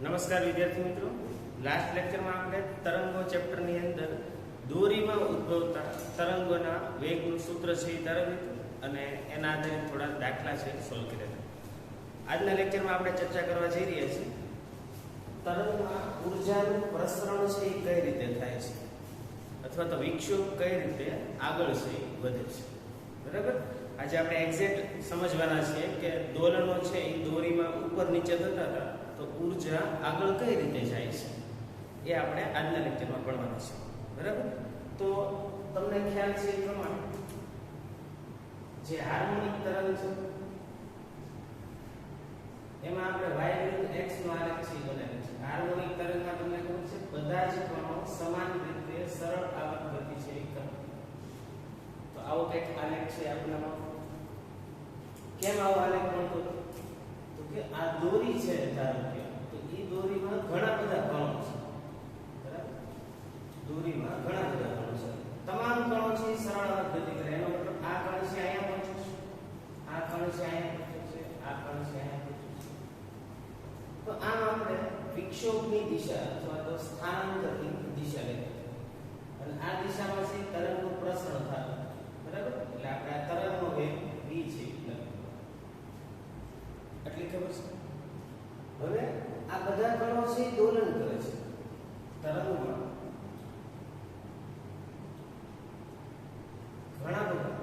નમસ્કાર વિદ્યાર્થી મિત્રો, લાસ્ટ લેક્ચરમાં આપણે તરંગો ચેપ્ટરની અંદર દોરીમાં ઉદ્ભવતા તરંગોના વેગનું સૂત્ર છે એ તારવ્યું અને એના આધારે થોડા દાખલા છે સોલ્વ કર્યા હતા. આજના લેક્ચરમાં આપણે ચર્ચા કરવા જઈ રહ્યા છીએ તરંગમાં ઉર્જાનું પ્રસરણ છે એ કઈ રીતે થાય છે અથવા તો વિક્ષેપ કઈ રીતે આગળ છે એ વધે છે. બરાબર, આજે આપણે એક્ઝેક્ટ સમજવાના છીએ કે દોલનો છે એ દોરીમાં ઉપર નીચે થતા હતા તો ઉર્જા આગળ કઈ રીતે જાય છે એ આપણે આજના લેક્ચરમાં ભણવાના છે. બરાબર, તો તમને ખ્યાલ છે એ પ્રમાણે જે હાર્મોનિક તરંગ છે એમાં આપણે y વિરુદ્ધ x નો આલેખ છે બનાવ્યો છે. હાર્મોનિક તરંગમાં તમને ખબર છે બધા જ કણો સમાન રીતે સરળ આવર્ત ગતિ છે એ કરે. તો આવો કંઈક આલેખ છે આપણામાં. કેમ આવો આલેખ બનતો હતો? તો કે આ દોરી છે ધારો કે તો એ દોરીમાં ઘણા બધા કણો છે. બરાબર, દોરીમાં ઘણા બધા કણો છે. તમામ કણો છે સરળ આવર્ત ગતિ કરે. એનો મતલબ આ કણ છે અહીંયા પહોંચે છે, આ કણ છે અહીંયા પહોંચે છે, આ કણ છે અહીંયા પહોંચે છે. તો આમ આપણે વિક્ષેપની દિશા અથવા તો સ્થાનાંતરની દિશા લઈએ અને આ દિશામાં છે તરંગનું પ્રસરણ થાય. બરાબર, એટલે આપણે આ તરંગનો વેગ v છે એટલી ખબર છે. હવે આ બધા કણો છે દોલન કરે છે તરંગમાં. ઘણા બધા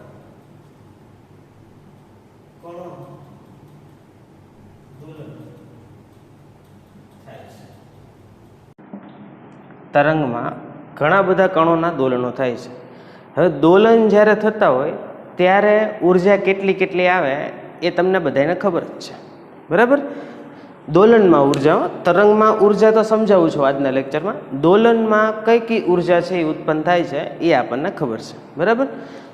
કણો દોલન થાય છે. તરંગમાં ઘણા બધા કણોના દોલનો થાય છે. હવે દોલન જ્યારે થતા હોય ત્યારે ઉર્જા કેટલી આવે એ તમને બધાને ખબર જ છે. બરાબર, દોલનમાં ઉર્જા, તરંગમાં ઉર્જા તો સમજાવું છું આજના લેક્ચરમાં. દોલનમાં કઈ ઉર્જા છે એ ઉત્પન્ન થાય છે એ આપણને ખબર છે. બરાબર,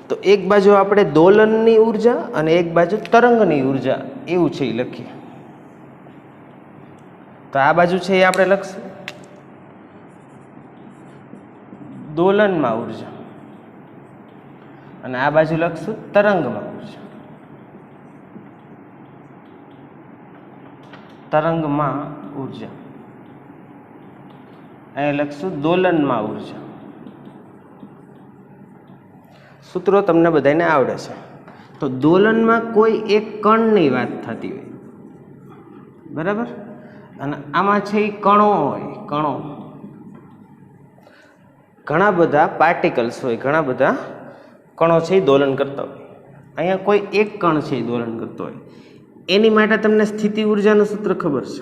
તો એક બાજુ આપણે દોલનની ઉર્જા અને એક બાજુ તરંગની ઉર્જા એવું છે એ લખીએ. તો આ બાજુ છે એ આપણે લખશું દોલનમાં ઉર્જા અને આ બાજુ લખશું તરંગમાં ઉર્જા. તરંગમાં ઉર્જા અહીં લખશું દોલનમાં ઉર્જા. સૂત્રો તમને બધાને આવડે છે. તો દોલનમાં કોઈ એક કણની વાત થતી હોય. બરાબર, અને આમાં છે એ કણો હોય. કણો ઘણા બધા પાર્ટિકલ્સ હોય, ઘણા બધા કણો છે એ દોલન કરતા હોય. અહીંયા કોઈ એક કણ છે એ દોલન કરતો હોય. એની માટે તમને સ્થિતિ ઉર્જાનું સૂત્ર ખબર છે.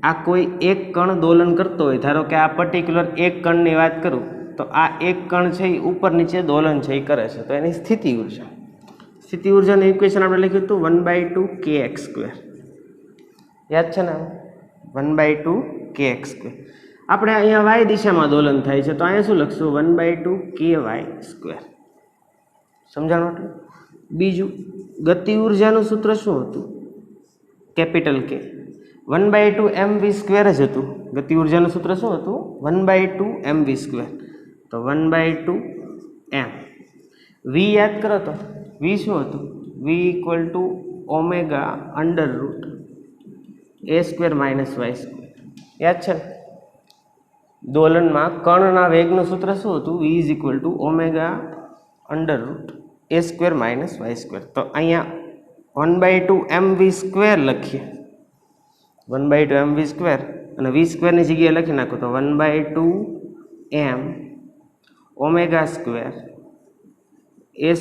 આ કોઈ એક કણ દોલન કરતો હોય, ધારો કે આ પર્ટિક્યુલર એક કણની વાત કરું તો આ એક કણ છે એ ઉપર નીચે દોલન છે એ કરે છે તો એની સ્થિતિ ઉર્જા. સ્થિતિ ઉર્જાનું ઇક્વેશન આપણે લખ્યું હતું 1/2 kx². યાદ છે ને? 1/2 kx². આપણે અહીંયા y દિશામાં દોલન થાય છે તો અહીંયા શું લખશું? 1/2 ky². સમજાણું એટલે? બીજું, ગતિ ઉર્જાનું સૂત્ર શું હતું? Capital K. 1/2 mv² જ હતું. ગતિ ઉર્જાનું સૂત્ર શું હતું? 1/2 mv². તો 1/2 m. v યાદ કરો તો v શું હતું? v = omega √a² - y². યાદ છે ને? દોલનમાં કણના વેગનું સૂત્ર શું હતું? v = omega √a² - y². તો અહીંયા 1/2 mv² લખીએ. 1/2 mv² અને v² ની જગ્યાએ લખી નાખો તો 1/2 m omega square a² -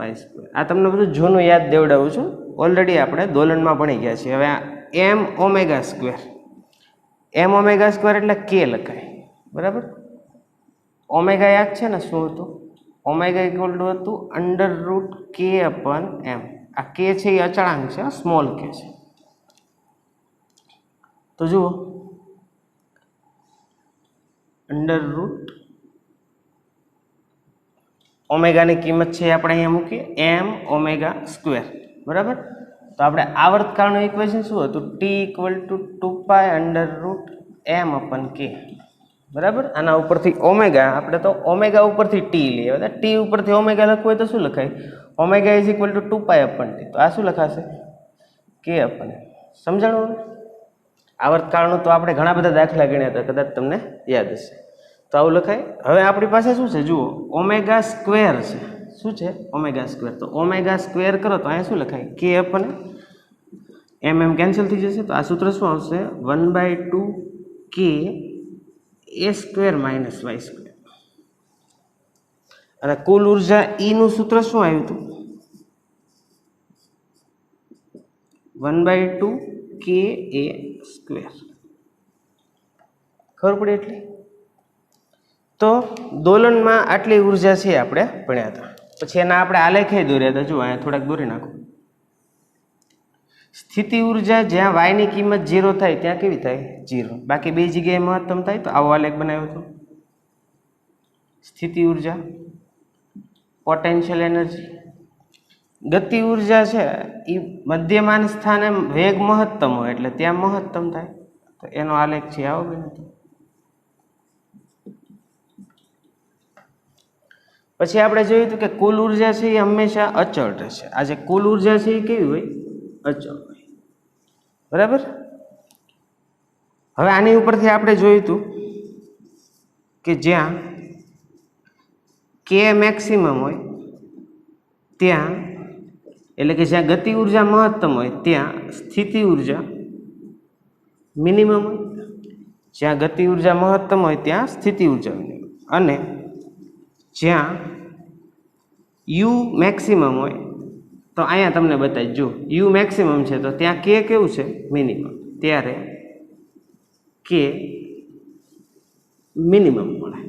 y². આ તમને બધું જૂનું યાદ દેવડાવું છું. ઓલરેડી આપણે દોલનમાં ભણી ગયા છીએ. હવે આ m omega square, m omega square એટલે k લખાય. બરાબર, ઓમેગા યાદ છે ને શું હતું? ઓમેગા = હતું √k/m. આ k છે એ અચળાંક છે, સ્મોલ k છે. તો જુઓ ઓમેગાની કિંમત છે આપણે અહીંયા મૂકીએ m ઓમેગા સ્ક્વેર. બરાબર, તો આપણે આવર્તકાળનું ઇક્વેશન શું હતું? t = 2π√m/k. બરાબર, આના ઉપરથી ઓમેગા, આપણે તો ઓમેગા ઉપરથી ટી લઈએ. ટી ઉપરથી ઓમેગા લખવું હોય તો શું લખાય? Omega = 2π/t. તો આ શું લખાશે? k/m. સમજાણું? આવર્તકાળનું તો આપણે ઘણા બધા દાખલા ગણ્યા હતા, કદાચ તમને યાદ હશે. તો આવું લખાય. હવે આપણી પાસે શું છે જુઓ, ઓમેગા સ્ક્વેર છે. શું છે? Omega square. તો ઓમેગા સ્ક્વેર કરો તો અહીંયા શું લખાય? કે અપન એમ કેન્સલ થઈ જશે. તો આ સૂત્ર શું આવશે? 1/2 કે એ સ્ક્વેર માઇનસ વાય સ્ક્વેર. અને કુલ ઉર્જા ઈ નું સૂત્ર શું આવ્યું હતું? 1/2 કે એ સ્ક્વેર. ખબર પડી? એટલે તો દોલનમાં આટલી ઉર્જા છે આપણે ભણ્યા હતા. પછી એના આપણે આલેખે દોર્યા હતા. જો અહીંયા થોડાક દોરી નાખો. સ્થિતિ ઉર્જા જ્યાં વાયની કિંમત 0 થાય ત્યાં કેવી થાય? 0. બાકી બે જગ્યાએ મહત્તમ થાય. તો આવો આલેખ બનાવ્યો હતો. સ્થિતિ ઉર્જા, પોટેન્શિયલ એનર્જી. ગતિ ઉર્જા છે એ મધ્યમાન સ્થાને વેગ મહત્તમ હોય એટલે ત્યાં મહત્તમ થાય. તો એનો આલેખ છે આવો બેન. પછી આપણે જોયું હતું કે કુલ ઉર્જા છે એ હંમેશા અચળ રહેશે. આ જે કુલ ઉર્જા છે એ કેવી હોય? અચળ હોય. બરાબર. હવે આની ઉપરથી આપણે જોયું હતું કે જ્યાં કે મેક્સિમમ હોય ત્યાં, એટલે કે જ્યાં ગતિ ઉર્જા મહત્તમ હોય ત્યાં સ્થિતિ ઉર્જા મિનિમમ હોય. જ્યાં ગતિ ઉર્જા મહત્તમ હોય ત્યાં સ્થિતિ ઉર્જા મિનિમમ. અને જ્યાં યુ મેક્સિમમ હોય તો અહીંયા તમને બતાવી, જો યુ મેક્સિમમ છે તો ત્યાં કે કેવું છે? મિનિમમ. ત્યારે કે મિનિમમ મળે.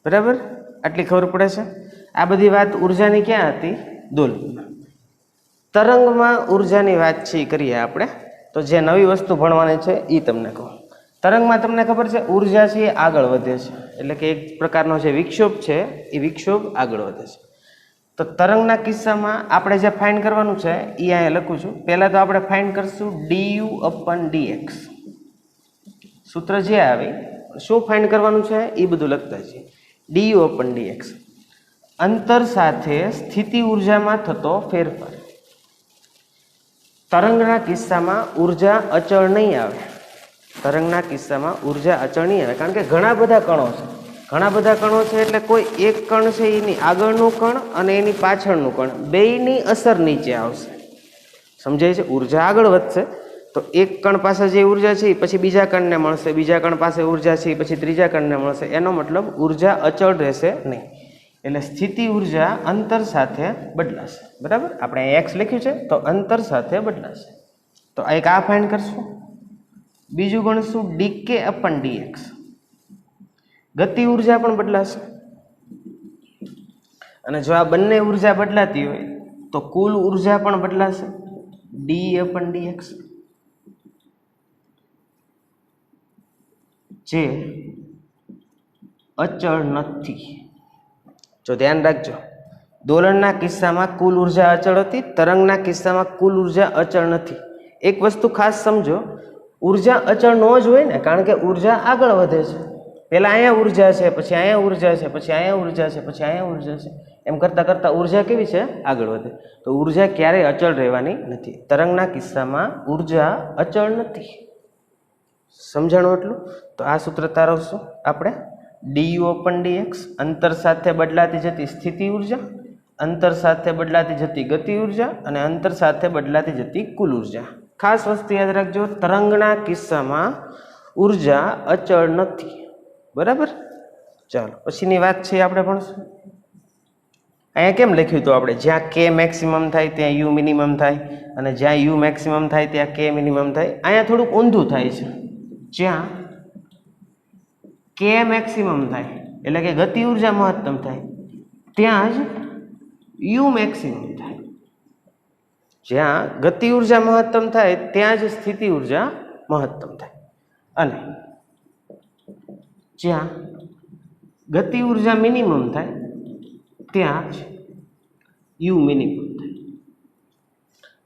બરાબર. આટલી ખબર પડે છે. આ બધી વાત ઉર્જાની ક્યાં હતી? દોલનમાં. તરંગમાં ઉર્જાની વાત છે એ કરીએ આપણે. તો જે નવી વસ્તુ ભણવાની છે એ તમને કહું. તરંગમાં તમને ખબર છે ઉર્જા છે એ આગળ વધે છે. એટલે કે એક પ્રકારનો જે વિક્ષોભ છે એ વિક્ષોભ આગળ વધે છે. તો તરંગના કિસ્સામાં આપણે જે ફાઇન્ડ કરવાનું છે એ અહીંયા લખું છું. પહેલાં તો આપણે ફાઇન્ડ કરશું du/dx. સૂત્ર જે આવે શું ફાઇન્ડ કરવાનું છે એ બધું લખતા છે. du/dx અંતર સાથે સ્થિતિ ઉર્જામાં થતો ફેરફાર. તરંગના કિસ્સામાં ઉર્જા અચળ નહીં આવે. તરંગના કિસ્સામાં ઉર્જા અચળ નહીં આવે કારણ કે ઘણા બધા કણો છે. ઘણા બધા કણો છે એટલે કોઈ એક કણ છે એની આગળનું કણ અને એની પાછળનું કણ બેયની અસર નીચે આવશે. સમજાય છે? ઉર્જા આગળ વધશે તો એક કણ પાસે જે ઉર્જા છે એ પછી બીજા કણને મળશે, બીજા કણ પાસે ઉર્જા છે એ પછી ત્રીજા કણને મળશે. એનો મતલબ ઉર્જા અચળ રહેશે નહીં. એટલે સ્થિતિ ઉર્જા અંતર સાથે બદલાશે. બરાબર. આપણે એક્સ લખ્યું છે તો અંતર સાથે બદલાશે. તો એક આ ફાઇન્ડ કરશું. બીજું ગણશું dk/dx. ગતિ ઉર્જા પણ બદલાશે. અને જો આ બંને ઉર્જા બદલાતી હોય તો કુલ ઉર્જા પણ બદલાશે. d/dx જે અચળ નથી. જો ધ્યાન રાખજો, દોલનના કિસ્સામાં કુલ ઉર્જા અચળ હતી, તરંગના કિસ્સામાં કુલ ઉર્જા અચળ નથી. એક વસ્તુ ખાસ સમજો, ઉર્જા અચળ ન જ હોય ને, કારણ કે ઉર્જા આગળ વધે છે. પહેલાં અહીંયા ઉર્જા છે, પછી અહીંયા ઉર્જા છે, પછી અહીંયા ઉર્જા છે, પછી અહીંયા ઉર્જા છે, એમ કરતાં કરતાં ઉર્જા કેવી છે? આગળ વધે. તો ઉર્જા ક્યારેય અચળ રહેવાની નથી. તરંગના કિસ્સામાં ઉર્જા અચળ નથી. સમજાણું એટલું? તો આ સૂત્ર તારવશું આપણે. du/dx અંતર સાથે બદલાતી જતી સ્થિતિ ઉર્જા, અંતર સાથે બદલાતી જતી ગતિ ઉર્જા અને અંતર સાથે બદલાતી જતી કુલ ઉર્જા. ખાસ વસ્તુ યાદ રાખજો, તરંગના કિસ્સામાં ઉર્જા અચળ નથી. બરાબર. ચાલો પછીની વાત છે આપણે ભણશું. અહીંયા કેમ લખ્યું હતું આપણે? જ્યાં કે મેક્સિમમ થાય ત્યાં યુ મિનિમમ થાય અને જ્યાં યુ મેક્સિમમ થાય ત્યાં કે મિનિમમ થાય. અહીંયા થોડુંક ઊંધું થાય છે. જ્યાં કે મેક્સિમમ થાય એટલે કે ગતિ ઉર્જા મહત્તમ થાય ત્યાં જ યુ મેક્સિમમ થાય. જ્યાં ગતિ ઉર્જા મહત્તમ થાય ત્યાં જ સ્થિતિ ઉર્જા મહત્તમ થાય. અને જ્યાં ગતિ ઉર્જા મિનિમમ થાય ત્યાં જ યુ મિનિમમ થાય.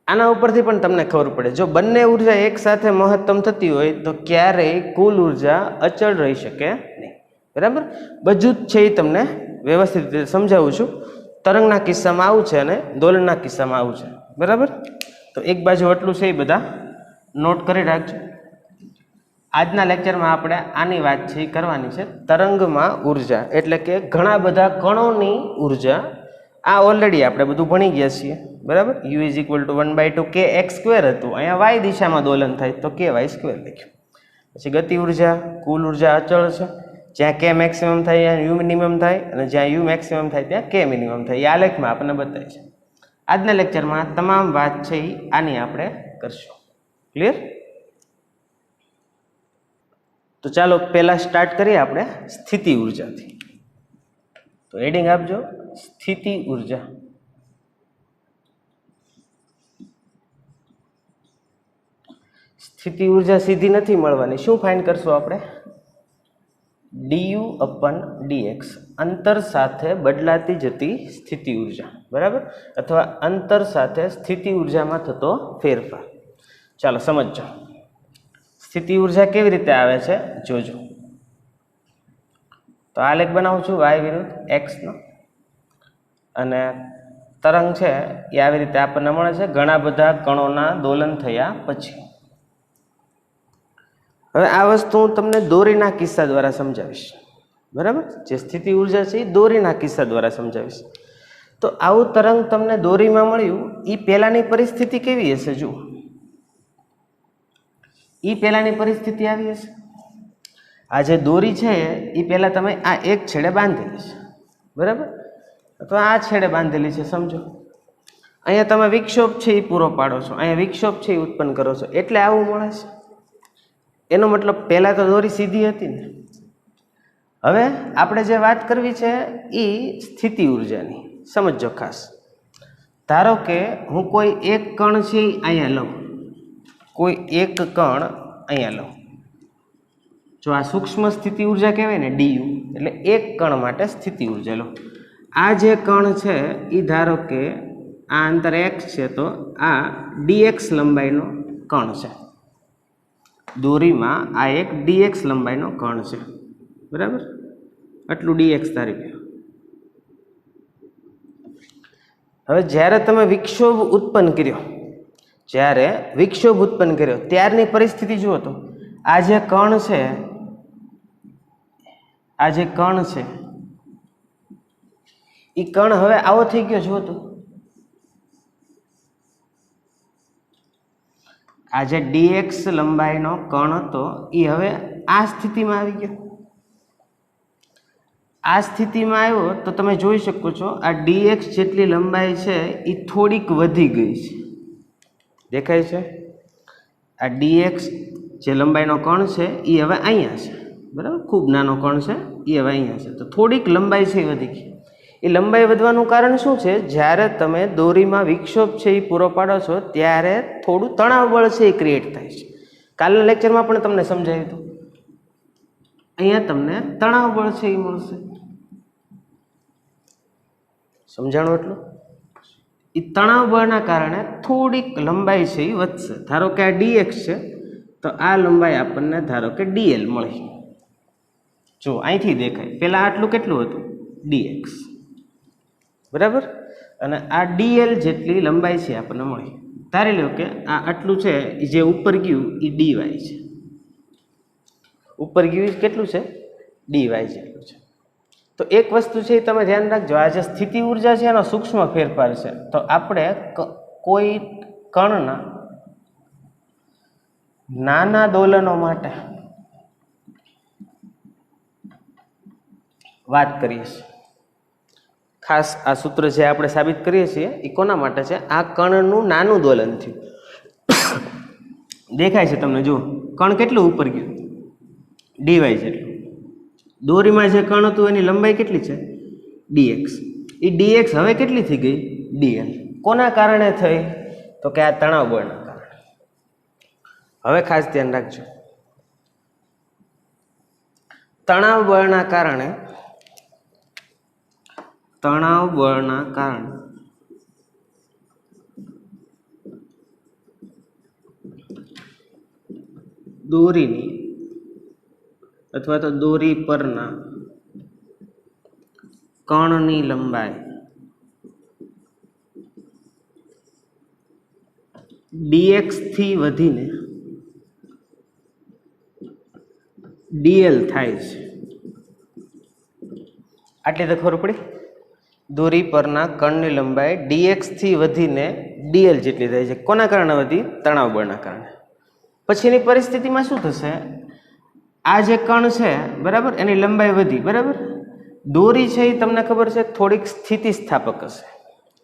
આના ઉપરથી પણ તમને ખબર પડે, જો બંને ઉર્જા એક સાથે મહત્તમ થતી હોય તો ક્યારેય કુલ ઉર્જા અચળ રહી શકે નહીં. બરાબર. બધું જ છે એ તમને વ્યવસ્થિત રીતે સમજાવું છું. તરંગના કિસ્સામાં આવું છે અને દોલનના કિસ્સામાં આવું છે. બરાબર. તો એક બાજુ આટલું છે એ બધા નોટ કરી રાખજો. આજના લેક્ચરમાં આપણે આની વાત છે કરવાની છે, તરંગમાં ઉર્જા એટલે કે ઘણા બધા કણોની ઉર્જા. આ ઓલરેડી આપણે બધું ભણી ગયા છીએ, બરાબર. u is equal to 1/2 kx² હતું, અહીંયા y દિશામાં દોલન થાય તો ky² લખ્યું. પછી ગતિ ઉર્જા, કુલ ઉર્જા અચળ છે, જ્યાં k મેક્સિમમ થાય ત્યાં u મિનિમમ થાય, અને જ્યાં u મેક્સિમમ થાય ત્યાં k મિનિમમ થાય. એ આલેખમાં આપણને બતાવે છે. આજના લેક્ચરમાં તમામ વાત છે આની આપણે કરશું. ક્લિયર? તો ચાલો પહેલા સ્ટાર્ટ કરીએ આપણે સ્થિતિ ઉર્જાથી. તો હેડિંગ આપજો, સ્થિતિ ઉર્જા. સ્થિતિ ઉર્જા સીધી નથી મળવાની. શું ફાઇન્ડ કરશું આપણે? du/dx, અંતર સાથે બદલાતી જતી સ્થિતિ ઉર્જા, બરાબર, અથવા અંતર સાથે સ્થિતિ ઉર્જામાં થતો ફેરફાર. ચાલો સમજો. સ્થિતિ ઉર્જા કેવી રીતે આવે છે જોજો. તો આલેખ બનાવું છું y વિરુદ્ધ x નો, અને તરંગ છે એ આવી રીતે આપણને મળે છે ઘણા બધા કણોના દોલન થયા પછી. હવે આ વસ્તુ હું તમને દોરીના કિસ્સા દ્વારા સમજાવીશ, બરાબર. જે સ્થિતિ ઉર્જા છે એ દોરીના કિસ્સા દ્વારા સમજાવીશ. તો આવું તરંગ તમને દોરીમાં મળ્યું, એ પહેલાની પરિસ્થિતિ કેવી હશે જુઓ. એ પહેલાની પરિસ્થિતિ આવી હશે. આ જે દોરી છે એ પહેલા તમે આ એક છેડે બાંધેલી છે, બરાબર, અથવા આ છેડે બાંધેલી છે, સમજો. અહીંયા તમે વિક્ષોભ છે એ પૂરો પાડો છો, અહીંયા વિક્ષોભ છે એ ઉત્પન્ન કરો છો, એટલે આવું મળે છે. એનો મતલબ પહેલા તો દોરી સીધી હતી ને. હવે આપણે જે વાત કરવી છે એ સ્થિતિ ઉર્જાની. સમજો ખાસ. ધારો કે હું કોઈ એક કણ છે અહીંયા લઉં, કોઈ એક કણ અહીંયા લઉં. જો આ સૂક્ષ્મ સ્થિતિ ઉર્જા કહેવાય ને, du, એટલે એક કણ માટે સ્થિતિ ઉર્જા લો. આ જે કણ છે એ ધારો કે આ અંતર x છે, તો આ dx લંબાઈનો કણ છે. દોરીમાં આ એક dx લંબાઈનો કણ છે, બરાબર. આટલું dx ધારી લો. હવે જ્યારે તમે વિક્ષોભ ઉત્પન્ન કર્યો, ત્યારની પરિસ્થિતિ જુઓ તો આ જે કણ છે, એ કણ હવે આવો થઈ ગયો. જુઓ તો આ જે dx લંબાઈનો કણ હતો એ હવે આ સ્થિતિમાં આવી ગયો. આ સ્થિતિમાં આવ્યો તો તમે જોઈ શકો છો આ dx જેટલી લંબાઈ છે એ થોડીક વધી ગઈ છે. દેખાય છે? આ dx જે લંબાઈનો કણ છે એ હવે અહીંયા છે, બરાબર. ખૂબ નાનો કણ છે એ હવે અહીંયા છે, તો થોડીક લંબાઈ છે એ વધી ગઈ. એ લંબાઈ વધવાનું કારણ શું છે? જ્યારે તમે દોરીમાં વિક્ષોભ છે એ પૂરો પાડો છો ત્યારે થોડું તણાવ બળ છે એ ક્રિએટ થાય છે. કાલના લેક્ચરમાં પણ તમને સમજાવ્યું હતું. અહીંયા તમને તણાવ બળ છે એ મળશે. સમજાણું એટલું? એ તણાવ બળના કારણે થોડીક લંબાઈ છે એ વધશે. ધારો કે આ dx છે, તો આ લંબાઈ આપણને ધારો કે dl મળી. જો અહીંથી દેખાય, પહેલાં આટલું કેટલું હતું? dx, બરાબર. અને આ dl જેટલી લંબાઈ છે આપણને મળી. ધારી લો કે આ આટલું છે, જે ઉપર ગયું એ dy છે. ઉપર ગયું કેટલું છે? dy જેટલું છે. તો એક વસ્તુ છે એ તમે ધ્યાન રાખજો, આ જે સ્થિતિ ઉર્જા છે એનો સૂક્ષ્મ ફેરફાર છે. તો આપણે કોઈ કણના નાના દોલનો માટે વાત કરીએ છીએ. ખાસ આ સૂત્ર જે આપણે સાબિત કરીએ છીએ એ કોના માટે છે? આ કણનું નાનું દોલન થયું. દેખાય છે તમને? જુઓ, કણ કેટલું ઉપર ગયું? dy જેટલું. દોરીમાં જે કણ હતું એની લંબાઈ કેટલી છે? dx. એ dx હવે કેટલી થઈ ગઈ? dl. કોના કારણે થઈ? તો કે આ તણાવ બળના કારણે. હવે ખાસ ધ્યાન રાખજો, તણાવ બળના કારણે દોરીની અથવા તો દોરી પરના કણની લંબાઈ dx થી વધીને ડીએલ થાય છે. આટલી તો ખબર પડી. દોરી પરના કણની લંબાઈ ડીએક્સ થી વધીને ડીએલ જેટલી થાય છે. કોના કારણે વધી? તણાવ બળના કારણે. પછીની પરિસ્થિતિમાં શું થશે? આ જે કણ છે બરાબર, એની લંબાઈ વધી બરાબર. દોરી છે એ તમને ખબર છે થોડીક સ્થિતિસ્થાપક હશે.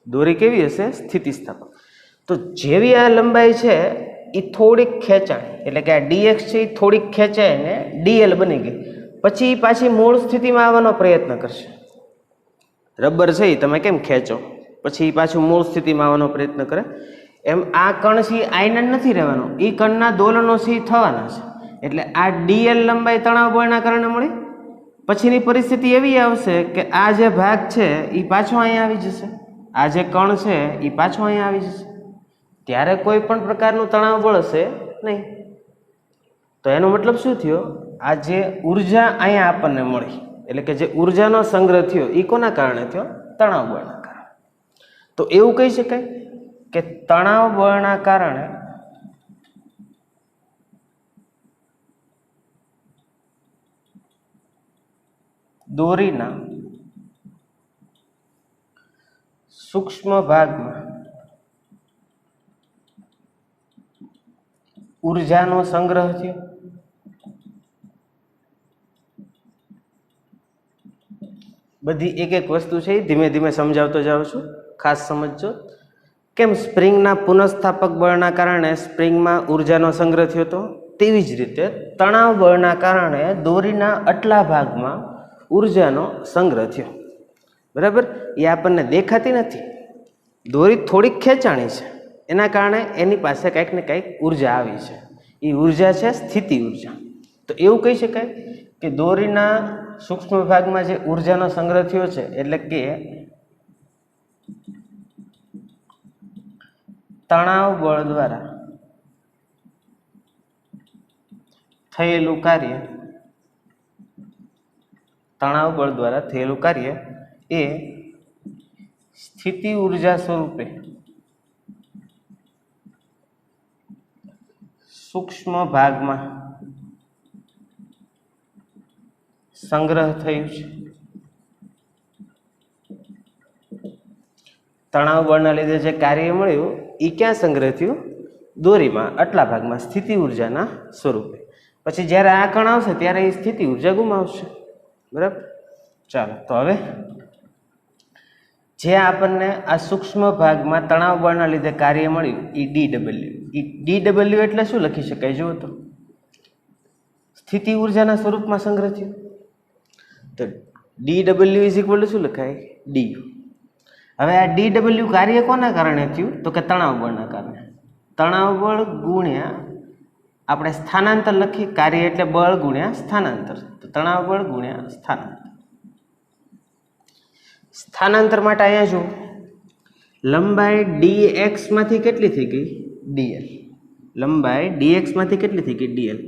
દોરી કેવી હશે? સ્થિતિસ્થાપક. તો જેવી આ લંબાઈ છે એ થોડીક ખેંચાય, એટલે કે આ ડીએક્સ છે એ થોડીક ખેંચાય ને ડીએલ બની ગઈ. પછી પાછી મૂળ સ્થિતિમાં આવવાનો પ્રયત્ન કરશે. રબર છે એ તમે કેમ ખેંચો, પછી પાછું મૂળ સ્થિતિમાં આવવાનો પ્રયત્ન કરે. એમ આ કણ છે આયનન નથી રહેવાનો, એ કણના દોલનો છે થવાના છે. એટલે આ ડીએલ લંબાઈ તણાવ બળના કારણે મળી. પછીની પરિસ્થિતિ એવી આવશે કે આ જે ભાગ છે એ પાછો અહીંયા આવી જશે. આ જે કણ છે એ પાછો અહીંયા આવી જશે. ત્યારે કોઈ પણ પ્રકારનું તણાવ બળ હશે નહીં. તો એનો મતલબ શું થયો? આ જે ઉર્જા અહીંયા આપણને મળી, એટલે કે જે ઉર્જાનો સંગ્રહ થયો એ કોના કારણે થયો? તણાવ બળના કારણે. તો એવું કહી શકાય કે તણાવ બળના કારણે દોરીના સૂક્ષ્મ ભાગમાં ઉર્જાનો સંગ્રહ થયો. બધી એક એક વસ્તુ છે એ ધીમે ધીમે સમજાવતો જાઉં છું, ખાસ સમજજો. કેમ સ્પ્રિંગના પુનઃસ્થાપક બળના કારણે સ્પ્રિંગમાં ઉર્જાનો સંગ્રહ થયો હતો, તેવી જ રીતે તણાવ બળના કારણે દોરીના આટલા ભાગમાં ઉર્જાનો સંગ્રહ થયો બરાબર. એ આપણને દેખાતી નથી. દોરી થોડીક ખેંચાણી છે, એના કારણે એની પાસે કંઈક ને કંઈક ઉર્જા આવી છે. એ ઉર્જા છે સ્થિતિ ઉર્જા. તો એવું કહી શકાય કે દોરીના સૂક્ષ્મ ભાગમાં જે ઉર્જાનો સંગ્રહ થયો છે, એટલે કે તણાવ બળ દ્વારા થયેલું કાર્ય, તણાવ બળ દ્વારા થયેલું કાર્ય એ સ્થિતિ ઉર્જા સ્વરૂપે સૂક્ષ્મ ભાગમાં સંગ્રહ થયું છે. તણાવ બળના લીધે જે કાર્ય મળ્યું એ ક્યાં સંગ્રહ થયું? દોરીમાં આટલા ભાગમાં સ્થિતિ ઉર્જાના સ્વરૂપે. પછી જ્યારે આ કણ આવશે ત્યારે એ સ્થિતિ ઉર્જા ગુમાવશે બરાબર. ચાલો, તો હવે જે આપણને આ સૂક્ષ્મ ભાગમાં તણાવ બળના લીધે કાર્ય મળ્યું એ ડીડબલ્યુ. એ ડીડબલ્યુ એટલે શું લખી શકાય? જુઓ તો, સ્થિતિ ઉર્જાના સ્વરૂપમાં સંગ્રહ થયું. તો ડીડબલ્યુ ઇઝ ઇક્વલ ટુ શું લખાય? ડીયુ. હવે આ ડીડબલ્યુ કાર્ય કોના કારણે થયું? તો કે તણાવ બળના કારણે. તણાવ બળ ગુણ્યા આપણે સ્થાનાંતર લખી, કાર્ય એટલે બળ ગુણ્યા સ્થાનાંતર. તો તણાવ બળ ગુણ્યા સ્થાનાંતર. સ્થાનાંતર માટે અહીંયા જુઓ, લંબાઈ ડીએક્સ માંથી કેટલી થઈ ગઈ? ડીએલ. લંબાઈ ડીએક્સ માંથી કેટલી થઈ ગઈ? ડીએલ.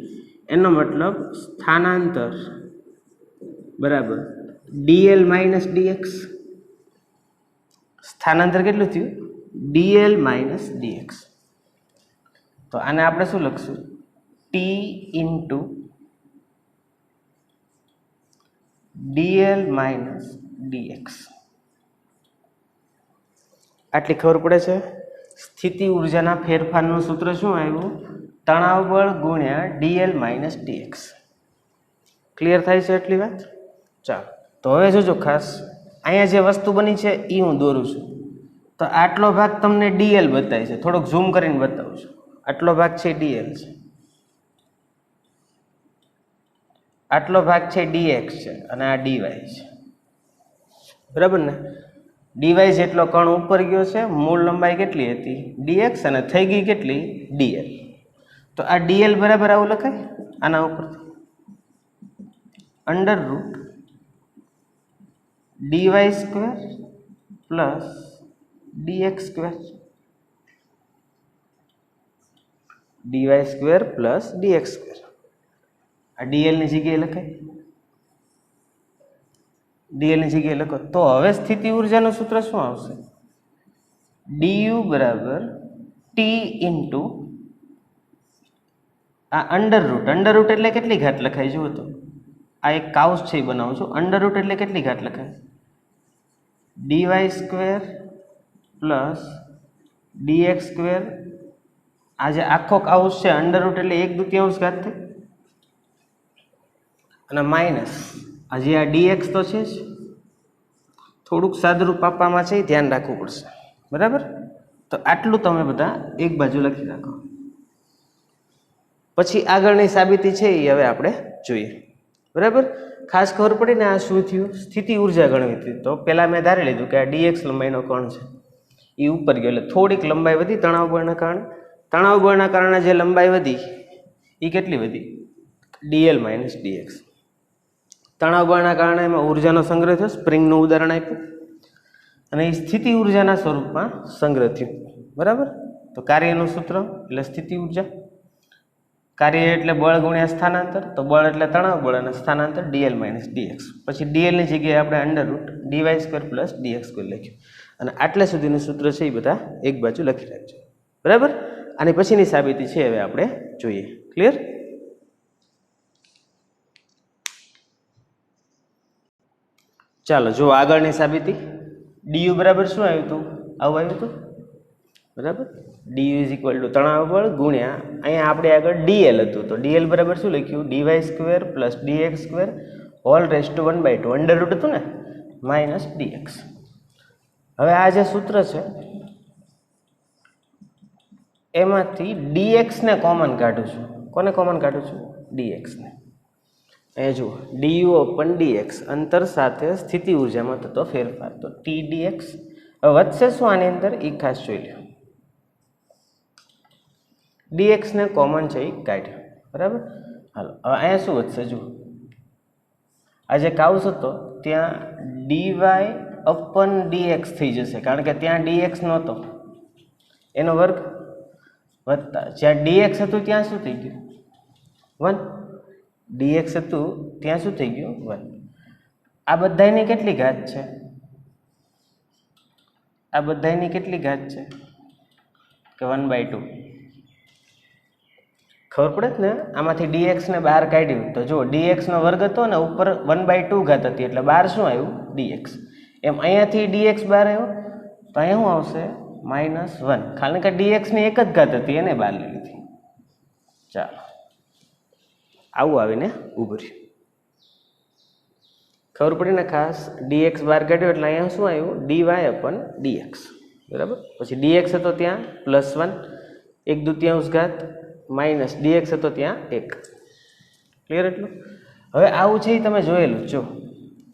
એનો મતલબ સ્થાનાંતર બરાબર ડીએલ માઇનસ ડીએક્સ. સ્થાનાંતર કેટલું થયું? DL minus DX. તો આને આપણે શું લખશું? T into DL minus DX. આટલી ખબર પડે છે. સ્થિતિ ઉર્જાના ફેરફારનું સૂત્ર શું આવ્યું? તણાવ બળ ગુણ્યા ડીએલ માઇનસ ડીએક્સ. ક્લિયર થાય છે એટલી વાત? ચાલો, તો હવે જોજો ખાસ, અહીંયા જે વસ્તુ બની છે એ હું દોરું છું. તો આટલો ભાગ તમને ડીએલ બતાવે છે, થોડોક ઝૂમ કરીને બતાવું છું. આટલો ભાગ છે ડીએલ છે, આટલો ભાગ છે ડીએક્સ છે, અને આ ડીવાય છે બરાબર ને. ડીવાય જેટલો કણ ઉપર ગયો છે, મૂળ લંબાઈ કેટલી હતી? ડીએક્સ, અને થઈ ગઈ કેટલી? ડીએલ. તો આ ડીએલ બરાબર આવું લખાય આના ઉપરથી, under root dy square plus dx square. Dy square plus dx square. આ ડીએલ ની જગ્યાએ લખાય, ડીએલ ની જગ્યાએ લખો. તો હવે સ્થિતિ ઉર્જાનું સૂત્ર શું આવશે? ડીયુ બરાબર ટી ઇન્ટુ આ અંડર રૂટ એટલે કેટલી ઘાત લખાય જુઓ તો, આ એક કાઉસ છે એ બનાવું છું. અંડર રૂટ એટલે કેટલી ઘાત લખાય? dy square plus dx square. આ જે આખો કાઉસ છે અંડર રૂટ એટલે 1/2 ઘાત થઈ, અને માઇનસ હજી આ dx તો છે જ, થોડુંક સાદુરૂપ આપવામાં છે એ ધ્યાન રાખવું પડશે, બરાબર. તો આટલું તમે બધા એક બાજુ લખી રાખો. પછી આગળની સાબિતી છે એ હવે આપણે જોઈએ, બરાબર. ખાસ ખબર પડી ને આ શું થયું, સ્થિતિ ઉર્જા ગણવી હતી. તો પહેલાં મેં ધારી લીધું કે આ dx લંબાઈનો કણ છે એ ઉપર ગયો, એટલે થોડીક લંબાઈ વધી તણાવ બળના કારણે. તણાવ બળના કારણે જે લંબાઈ વધી એ કેટલી વધી? dl minus dx. તણાવ બળના કારણે એમાં ઉર્જાનો સંગ્રહ થયો, સ્પ્રિંગનું ઉદાહરણ આપ્યું, અને એ સ્થિતિ ઉર્જાના સ્વરૂપમાં સંગ્રહ થયું, બરાબર. તો કાર્યનું સૂત્ર એટલે સ્થિતિ ઉર્જા. કાર્ય એટલે બળ ગુણ્યા સ્થાનાંતર, તો બળ એટલે તણાવ બળ અને સ્થાનાંતર dl માઇનસ dx. પછી dl ની જગ્યાએ આપણે under route dy square plus dx square લખ્યું, અને આટલા સુધીનું સૂત્ર છે એ બધા એક બાજુ લખી રાખજો, બરાબર. આની પછીની સાબિતી છે હવે આપણે જોઈએ. ક્લિયર? ચાલો જો આગળની સાબિતી. du બરાબર શું આવ્યું હતું? આવું આવ્યું હતું, બરાબર. du ઇઝ ઇક્વલ ટુ તણાવ બળ ગુણ્યા અહીંયા આપણે આગળ dl હતું, તો dl બરાબર શું લખ્યું? dy square plus dx square whole raise to 1/2. Under root હતું ને, માઇનસ dx. હવે આ જે સૂત્ર છે એમાંથી dx ને કોમન કાઢું છું. કોને કોમન કાઢું છું? dx ને. અહીંયા જુઓ, du અપન dx અંતર સાથે સ્થિતિ ઉર્જામાં થતો ફેરફાર, તો t dx. હવે વધશે શું આની અંદર એ ખાસ જોઈ લો. dx ને કોમન છે એ કાઢ્યો, બરાબર. હાલો હવે અહીંયા શું વધશે જુઓ, આ જે કાઉસ હતો ત્યાં dy અપન dx થઈ જશે, કારણ કે ત્યાં dx નહોતો, એનો વર્ગ વત્તા જ્યાં dx હતું ત્યાં શું થઈ ગયું? 1. dx હતું ત્યાં શું થઈ ગયું? 1. આ બધાની કેટલી ઘાત છે? આ બધાની કેટલી ઘાત છે? કે 1/2. ખબર પડે જ ને, આમાંથી dx ને બહાર કાઢ્યું તો જો dx નો વર્ગ હતો ને, ઉપર 1/2 ઘાત હતી, એટલે બહાર શું આવ્યું? dx. એમ અહીંયાથી dx બહાર આવ્યો તો અહીંયા શું આવશે? -1. કારણ કે dx ની એક જ ઘાત હતી એને બહાર લઈ લીધી. ચાલો આવું આવીને ઊભું રહ્યું. ખબર પડી ને ખાસ, dx બહાર કાઢ્યો એટલે અહીંયા શું આવ્યું? dy અપન dx, બરાબર. પછી dx હતો ત્યાં +1 1/2 ઘાત, માઇનસ dx હતો ત્યાં 1. ક્લિયર એટલું? હવે આવું છે એ તમે જોયેલું, જો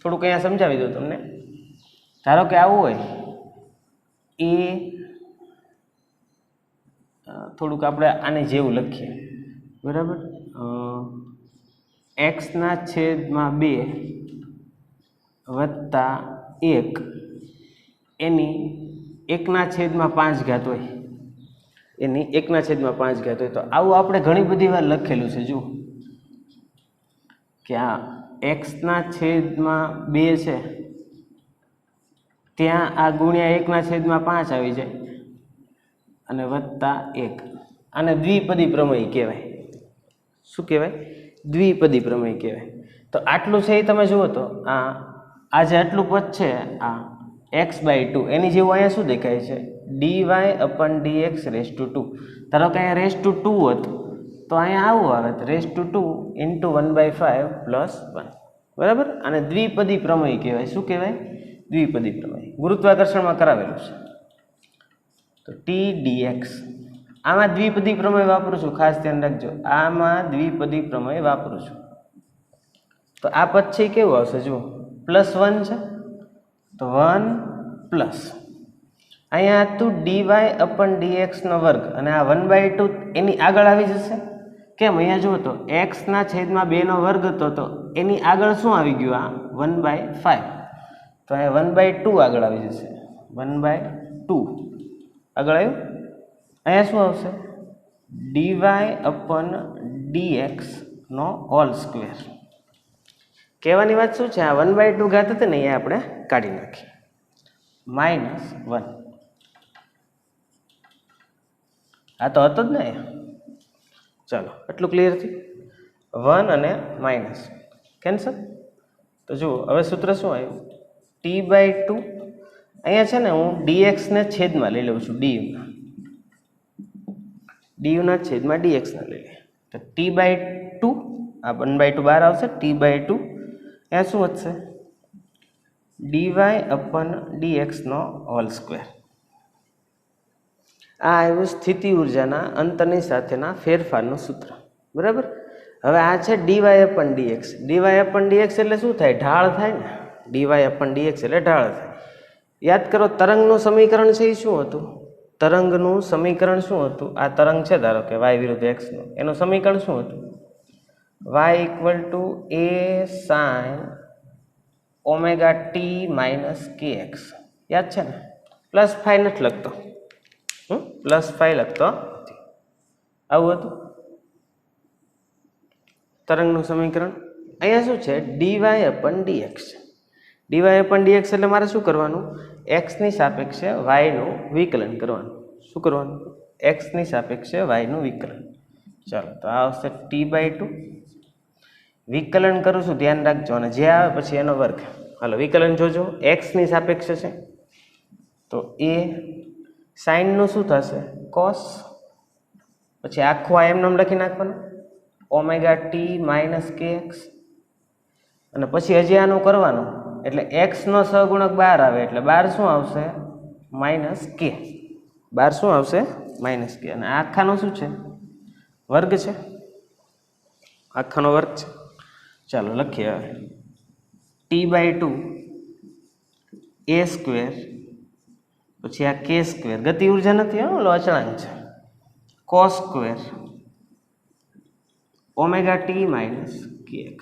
થોડુંક અહીંયા સમજાવી દઉં તમને. ધારો કે આવું હોય એ થોડુંક આપણે આને જેવું લખીએ, બરાબર. x/2 વત્તા 1 એની 1/5 ઘાત હોય, એની 1/5 ઘાત હોય. તો આવું આપણે ઘણી બધી વાર લખેલું છે. જુઓ કે આ x/2 છે ત્યાં આ ગુણ્યા 1/5 આવી જાય અને વત્તા 1. આને દ્વિપદી પ્રમેય કહેવાય. શું કહેવાય? દ્વિપદી પ્રમેય કહેવાય. તો આટલું છે એ તમે જુઓ તો આ જે આટલું પદ છે આ x/2 એની જેવું અહીંયા શું દેખાય છે? dy અપન dx raise to 2. ધારો કે અહીંયા રેસ ટુ 2 હતું તો અહીંયા આવું આવે રેસ ટુ 2 ઇન્ટુ 1/5 પ્લસ 1, બરાબર. અને દ્વિપદી પ્રમેય કહેવાય. શું કહેવાય? દ્વિપદી પ્રમેય. ગુરુત્વાકર્ષણમાં કરાવેલું છે. તો t dx આમાં દ્વિપદી પ્રમેય વાપરું છું, ખાસ ધ્યાન રાખજો. આમાં દ્વિપદી પ્રમેય વાપરું છું. તો આ પદ છે કેવું આવશે? જુઓ +1 છે તો 1 પ્લસ અહીંયા હતું dy અપન dx નો વર્ગ, અને આ 1/2 એની આગળ આવી જશે. કેમ? અહીંયા જુઓ તો x/2 નો વર્ગ હતો તો એની આગળ શું આવી ગયું? આ 1/5. તો અહીંયા 1/2 આગળ આવી જશે. 1/2 આગળ આવ્યું. અહીંયા શું આવશે? dy અપન dx નો હોલ સ્ક્વેર. કહેવાની વાત શું છે? આ 1/2 ઘાત હતી ને અહીંયા આપણે કાઢી નાખી, -1. આ તો હતો જ ને. ચાલો એટલું ક્લિયર થયું 1 અને માઇનસ કેન્સલ. તો જુઓ હવે સૂત્ર શું આવ્યું T/2 અહીંયા છે ને હું dxને છેદમાં લઈ લઉં છું duના છેદમાં dxને લઈ લે તો T/2 આ 1/2 બહાર આવશે T/2 અહીંયા શું વધશે dy/dx². આ આવ્યું સ્થિતિ ઉર્જાના અંતરની સાથેના ફેરફારનું સૂત્ર બરાબર. હવે આ છે dy/dx. dy/dx એટલે શું થાય ઢાળ થાય ને dy/dx એટલે ઢાળ થાય. યાદ કરો તરંગનું સમીકરણ છે એ શું હતું તરંગનું સમીકરણ શું હતું આ તરંગ છે ધારો કે y વિરુદ્ધ x નું એનું સમીકરણ શું હતું y = a sin ωt - kx. યાદ છે ને પ્લસ ફાઈ નથી લખતો પ્લસ ફાઈ લખતો આવું હતું તરંગનું સમીકરણ. અહીંયા શું છે dy/dx. dy/dx એટલે મારે શું કરવાનું x ની સાપેક્ષે y નું વિકલન કરવાનું. શું કરવાનું x ની સાપેક્ષે y નું વિકલન. ચાલો તો આ આવશે T/2 વિકલન કરું છું ધ્યાન રાખજો અને જે આવે પછી એનો વર્ગ. હાલો વિકલન જોજો x ની સાપેક્ષે છે તો a sin નું શું થશે cos પછી આખું આ એમ નામ લખી નાખવાનું ωt - kx અને પછી હજી આનું કરવાનું એટલે x નો સહગુણક 12 આવે એટલે 12 શું આવશે -k. 12 શું આવશે -k અને આખાનો શું છે વર્ગ છે આખાનો વર્ગ છે. ચાલો લખીએ હવે T/2 a² પછી આ k² ગતિ ઉર્જા નથી ઓલો અચળાંક છે cos² ωt - kx.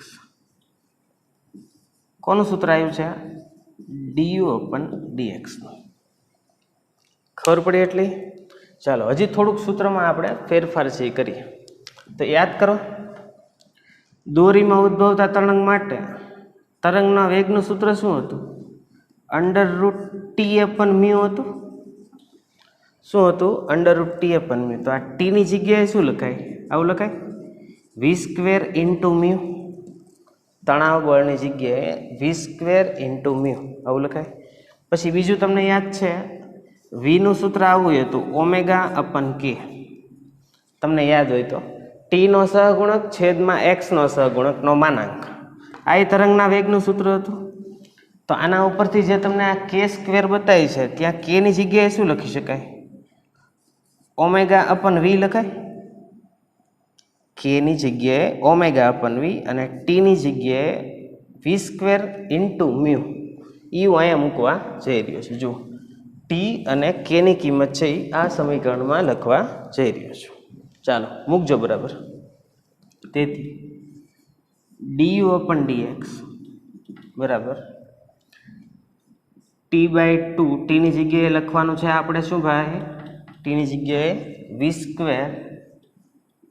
કોનું સૂત્ર આવ્યું છે du/dx નું. ખબર પડી એટલી. ચાલો હજી થોડુંક સૂત્રમાં આપણે ફેરફાર છે એ કરીએ. તો યાદ કરો દોરીમાં ઉદ્ભવતા તરંગ માટે તરંગના વેગનું સૂત્ર શું હતું √T/μ હતું. શું હતું √T/μ. તો આ T ની જગ્યાએ શું લખાય આવું લખાય v² × μ. તણાવ બળની જગ્યાએ v² × μ આવું લખાય. પછી બીજું તમને યાદ છે v નું સૂત્ર આવું હતું ω/k. તમને યાદ હોય તો t નો સહગુણક છેદમાં x નો સહગુણક નો માનાંક. આ તરંગના વેગનું સૂત્ર હતું. તો આના ઉપરથી જે તમને આ k² બતાવી છે ત્યાં k ની જગ્યાએ શું લખી શકાય ω/v લખાય. k ની જગ્યાએ ω/v અને t ની જગ્યાએ v² × μ. હું અહીંયા મૂકવા જઈ રહ્યો છું. જુઓ t અને k ની કિંમત છે એ આ સમીકરણમાં લખવા જઈ રહ્યો છું. ચાલો મૂકજો બરાબર. તેથી du/dx બરાબર T/2 t ની જગ્યાએ લખવાનું છે આપણે શું ભાઈ t ની જગ્યાએ v²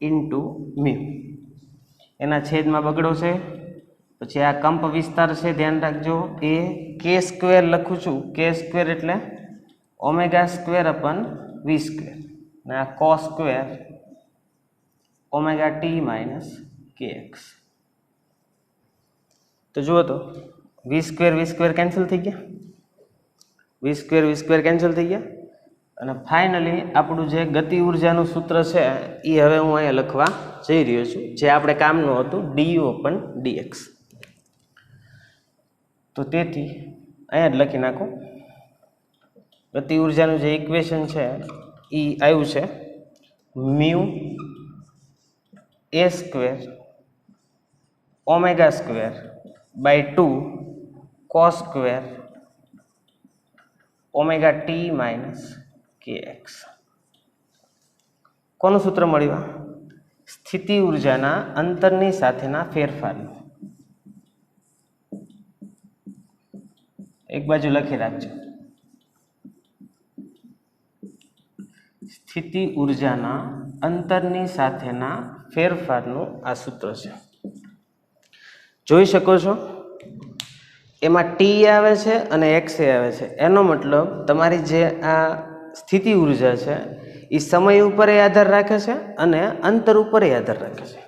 × μ. એના છેદમાં બગડો છે પછી આ કંપ વિસ્તાર છે ધ્યાન રાખજો એ k² લખું છું k² એટલે ω²/v² અને આ cos² ωt - kx. તો જુઓ તો v² કેન્સલ થઈ ગયા v² કેન્સલ થઈ ગયા અને ફાઇનલી આપણું જે ગતિ ઉર્જાનું સૂત્ર છે એ હવે હું અહીંયા લખવા જઈ રહ્યો છું જે આપણે કામનું હતું du/dx. તો તેથી અહીંયા જ લખી નાખો ગતિ ઉર્જાનું જે ઇક્વેશન છે એ આવ્યું છે μ a² ω² / 2 cos² ωt - kx. કોનું સૂત્ર મળ્યું સ્થિતિ ઉર્જાના અંતરની સાથેના ફેરફારનું. એક બાજુ લખી રાખજો સ્થિતિ ઉર્જાના અંતરની સાથેના ફેરફારનું આ સૂત્ર છે. જોઈ શકો છો એમાં t આવે છે અને x આવે છે. એનો મતલબ તમારી જે આ સ્થિતિ ઉર્જા છે એ સમય ઉપર આધાર રાખે છે અને અંતર ઉપર આધાર રાખે છે.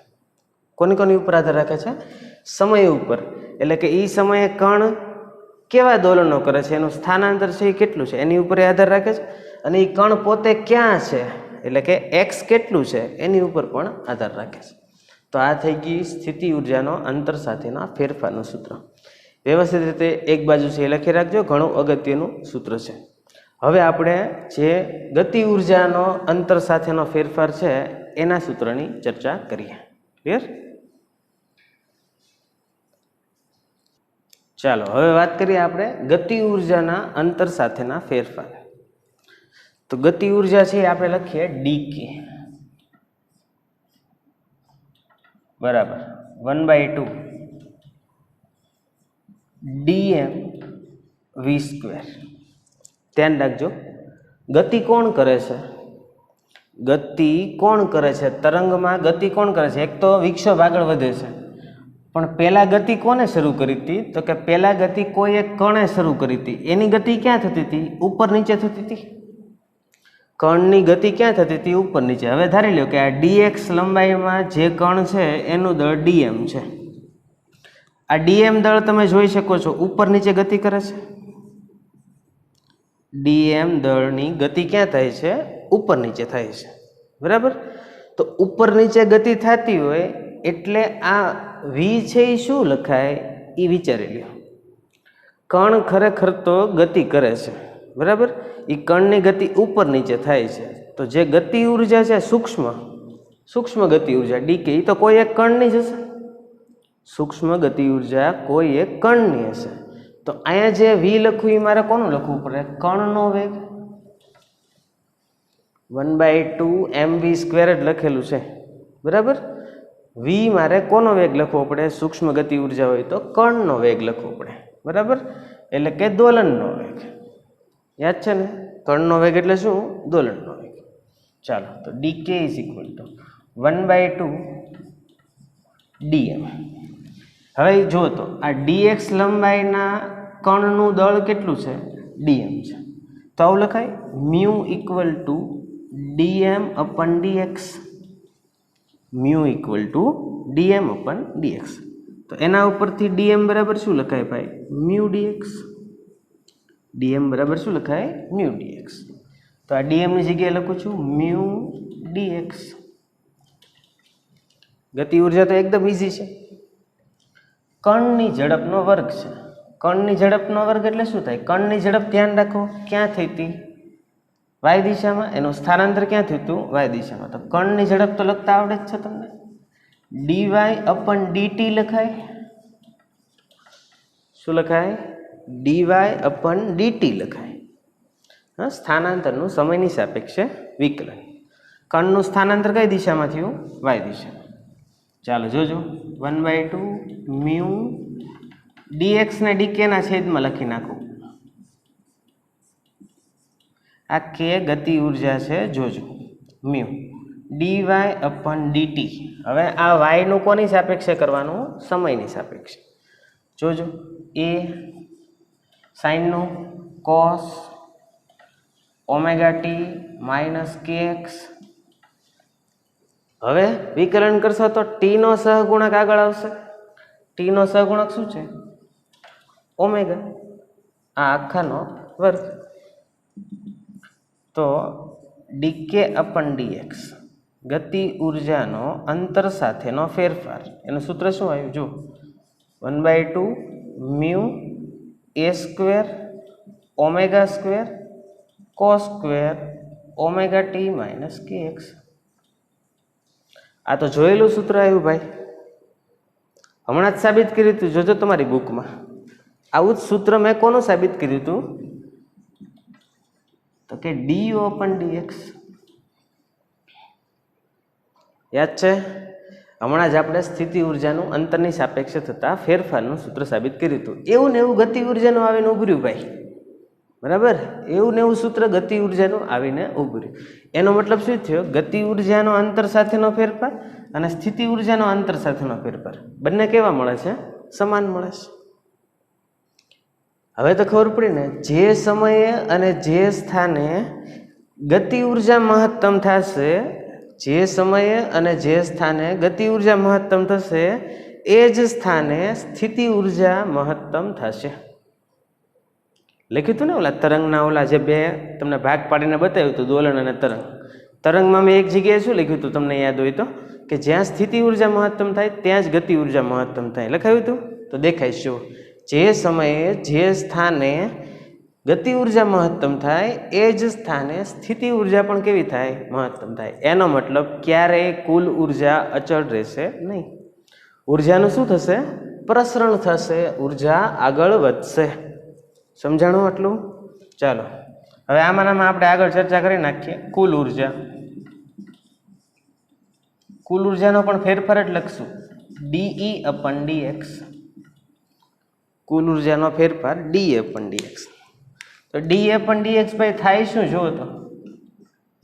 કોની ઉપર આધાર રાખે છે? સમય ઉપર. એટલે કે એ સમયે કણ કેવા દોલનો કરે છે, એનું સ્થાનાંતર છે એ કેટલું છે એની ઉપર આધાર રાખે છે. અને એ કણ પોતે ક્યાં છે, એટલે કે એક્સ કેટલું છે એની ઉપર પણ આધાર રાખે છે. તો આ થઈ ગઈ સ્થિતિ ઉર્જાનો અંતર સાથેના ફેરફારનું સૂત્ર. વ્યવસ્થિત રીતે એક બાજુ છે એ લખી રાખજો, ઘણું અગત્યનું સૂત્ર છે. હવે આપણે જે ગતિ ઉર્જાનો અંતર સાથેનો ફેરફાર છે એના સૂત્રની ચર્ચા કરીએ. ક્લિયર? ચાલો હવે વાત કરીએ આપણે ગતિ ઉર્જાના અંતર સાથેના ફેરફાર. તો ગતિ ઉર્જા છે આપણે લખીએ ડીકે બરાબર 1/2 dm v². ધ્યાન રાખજો, ગતિ કોણ કરે છે? ગતિ કોણ કરે છે? તરંગમાં ગતિ કોણ કરે છે? એક તો વિક્ષેપ આગળ વધે છે, પણ પહેલા ગતિ કોને શરૂ કરી હતી? તો કે પહેલા ગતિ કોઈ એક કણે શરૂ કરી હતી. એની ગતિ ક્યાં થતી હતી? ઉપર નીચે થતી હતી. કણની ગતિ ક્યાં થતી હતી? ઉપર નીચે. હવે ધારી લો કે આ dx લંબાઈમાં જે કણ છે એનું દળ dm છે. આ dm દળ તમે જોઈ શકો છો ઉપર નીચે ગતિ કરે છે. dm દળની ગતિ ક્યાં થાય છે? ઉપર નીચે થાય છે. બરાબર? તો ઉપર નીચે ગતિ થતી હોય એટલે આ v છે એ શું લખાય એ વિચારી લો. કણ ખરેખર તો ગતિ કરે છે, બરાબર? એ કણની ગતિ ઉપર નીચે થાય છે. તો જે ગતિ ઉર્જા છે સૂક્ષ્મ ગતિ ઉર્જા ડીકે, એ તો કોઈ એક કણની જ હશે. સૂક્ષ્મ ગતિ ઉર્જા કોઈ એક કણની હશે. તો અહીંયા જે v લખવું એ મારે કોનું લખવું પડે? કણનો વેગ 1/2 mv² જ લખેલું છે, બરાબર? v મારે કોનો વેગ લખવો પડે? સૂક્ષ્મ ગતિ ઉર્જા હોય તો કણનો વેગ લખવો પડે, બરાબર? એટલે કે દોલનનો વેગ. યાદ છે ને? કણનો વેગ એટલે શું? દોલનનો વેગ. ચાલો, તો dk is equal to 1/2 dm. હવે જો તો આ dx લંબાઈના કણનું દળ કેટલું છે? dm છે. તો આવું લખાય mu equal to dm/dx. Mu equal to dm/dx. તો એના ઉપરથી dm બરાબર શું લખાય ભાઈ? Mu dx. dm બરાબર શું લખાય? Mu dx. તો આ dm ની જગ્યાએ લખું છું મ્યુ dx. ગતિ ઉર્જા તો એકદમ ઈઝી છે. કણની ઝડપનો વર્ગ છે. કણની ઝડપનો વર્ગ એટલે શું થાય? કણની ઝડપ ધ્યાન રાખો ક્યાં થઈ હતી? y દિશામાં. એનું સ્થાનાંતર ક્યાં થયું હતું? y દિશામાં. તો કણની ઝડપ તો લખતા આવડે જ છે તમને. dy/dt લખાય. શું લખાય? dy/dt લખાય. હા, સ્થાનાંતરનું સમયની સાપેક્ષે વિકલન. કણનું સ્થાનાંતર કઈ દિશામાં થયું? y દિશામાં. ચાલો જોજો 1/2 મ્યુ dx ને dk ના છેદમાં લખી નાખું. આ કે ગતિ ઉર્જા છે, જોજો મ્યુ dy/dt. હવે આ y નું કોની સાપેક્ષે કરવાનું? સમયની સાપેક્ષે. જોજો a sin નું cos omega t minus kx. હવે વિકલન કરશો તો t નો સહગુણક આગળ આવશે. t નો સહગુણક શું છે? ઓમેગા. આ આખાનો વર્ગ. તો dk/dx ગતિ ઉર્જાનો અંતર સાથેનો ફેરફાર. એનું સૂત્ર શું આવ્યું? જો 1/2 mu a² ઓમેગા² cos² omega t minus kx. આ તો જોયેલું સૂત્ર આવ્યું ભાઈ, હમણાં જ સાબિત કર્યું હતું. જોજો તમારી બુકમાં આવું જ સૂત્ર મેં કોનું સાબિત કર્યું હતું? તો કે du/dx. યાદ છે? હમણાં જ આપણે સ્થિતિ ઉર્જાનું અંતરની સાપેક્ષે થતા ફેરફારનું સૂત્ર સાબિત કર્યું હતું. એવું ને એવું ગતિ ઉર્જાનું આવીને ઉભર્યું ભાઈ, બરાબર? એવું ને એવું સૂત્ર ગતિ ઉર્જાનું આવીને ઉભર્યું. એનો મતલબ શું થયો? ગતિ ઉર્જાનો અંતર સાથેનો ફેરફાર અને સ્થિતિ ઉર્જાનો અંતર સાથેનો ફેરફાર બંને કેવા મળે છે? સમાન મળે છે. હવે તો ખબર પડી ને, જે સમયે અને જે સ્થાને ગતિ ઉર્જા મહત્તમ થશે જે સમયે અને જે સ્થાને ગતિ ઉર્જા મહત્તમ થશે એ જ સ્થાને સ્થિતિ ઉર્જા મહત્તમ થશે. લખ્યું હતું ને ઓલા તરંગના ઓલા જે બે તમને ભાગ પાડીને બતાવ્યું હતું, દોલન અને તરંગ. તરંગમાં મેં એક જગ્યાએ શું લખ્યું હતું તમને યાદ હોય તો, કે જ્યાં સ્થિતિ ઉર્જા મહત્તમ થાય ત્યાં જ ગતિ ઉર્જા મહત્તમ થાય. લખાયું હતું તો દેખાય શું, જે સમયે જે સ્થાને ગતિ ઉર્જા મહત્તમ થાય એ જ સ્થાને સ્થિતિ ઉર્જા પણ કેવી થાય, મહત્તમ થાય. એનો મતલબ ક્યારેય કુલ ઉર્જા અચળ રહેશે નહીં. ઉર્જાનું શું થશે, પ્રસરણ થશે, ઉર્જા આગળ વધશે. સમજાણું આટલું? ચાલો હવે આમાં આપણે આગળ ચર્ચા કરી નાખીએ. કુલ ઉર્જા, કુલ ઉર્જાનો પણ ફેરફાર જ લખશું, DE/dx. કુલ ઉર્જાનો ફેરફાર DE/dx. તો DE/dx ભાઈ થાય શું જુઓ તો,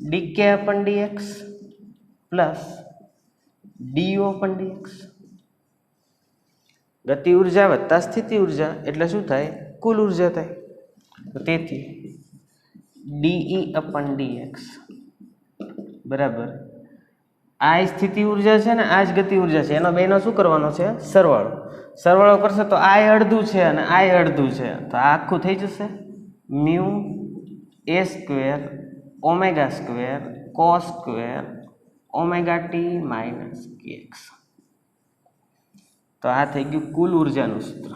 DK/dx પ્લસ DO/dx. ગતિ ઉર્જા વત્તા સ્થિતિ ઉર્જા એટલે શું થાય, કુલ ઉર્જા થાય. તેથી DE/dx બરાબર આ સ્થિતિ ઉર્જા છે ને આ જ ગતિ ઉર્જા છે, એનો બેનો શું કરવાનો છે, સરવાળો. સરવાળો કરશે તો આ અડધું છે અને આ અડધું છે, તો આ આખું થઈ જશે mu A² ω² cos² ωt - kx. તો આ થઈ ગયું કુલ ઉર્જાનું સૂત્ર.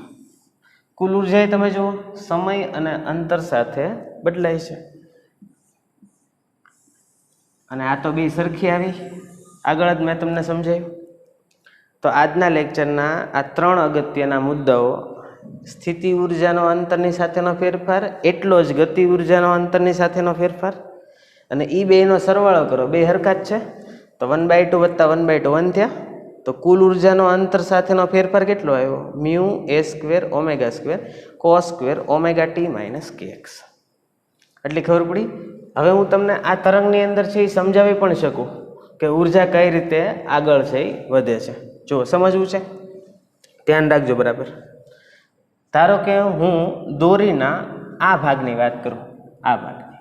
કુલ ઉર્જા એ તમે જુઓ સમય અને અંતર સાથે બદલાય છે, અને આ તો બે સરખી આવી. આગળ જ મેં તમને સમજાવ્યું. તો આજના લેક્ચરના આ 3 અગત્યના મુદ્દાઓ, સ્થિતિ ઉર્જાનો અંતરની સાથેનો ફેરફાર, એટલો જ ગતિ ઉર્જાનો અંતરની સાથેનો ફેરફાર, અને એ બેનો સરવાળો કરો, બે હરખા જ છે, તો 1/2 વત્તા 1/2 1 થયા. તો કુલ ઉર્જાનો અંતર સાથેનો ફેરફાર કેટલો આવ્યો, mu A² ω² cos² ωt - kx. એટલી ખબર પડી. હવે હું તમને આ તરંગની અંદર છે એ સમજાવી પણ શકું કે ઉર્જા કઈ રીતે આગળ છે એ વધે છે. જો સમજવું છે, ધ્યાન રાખજો બરાબર. ધારો કે હું દોરીના આ ભાગની વાત કરું, આ ભાગની,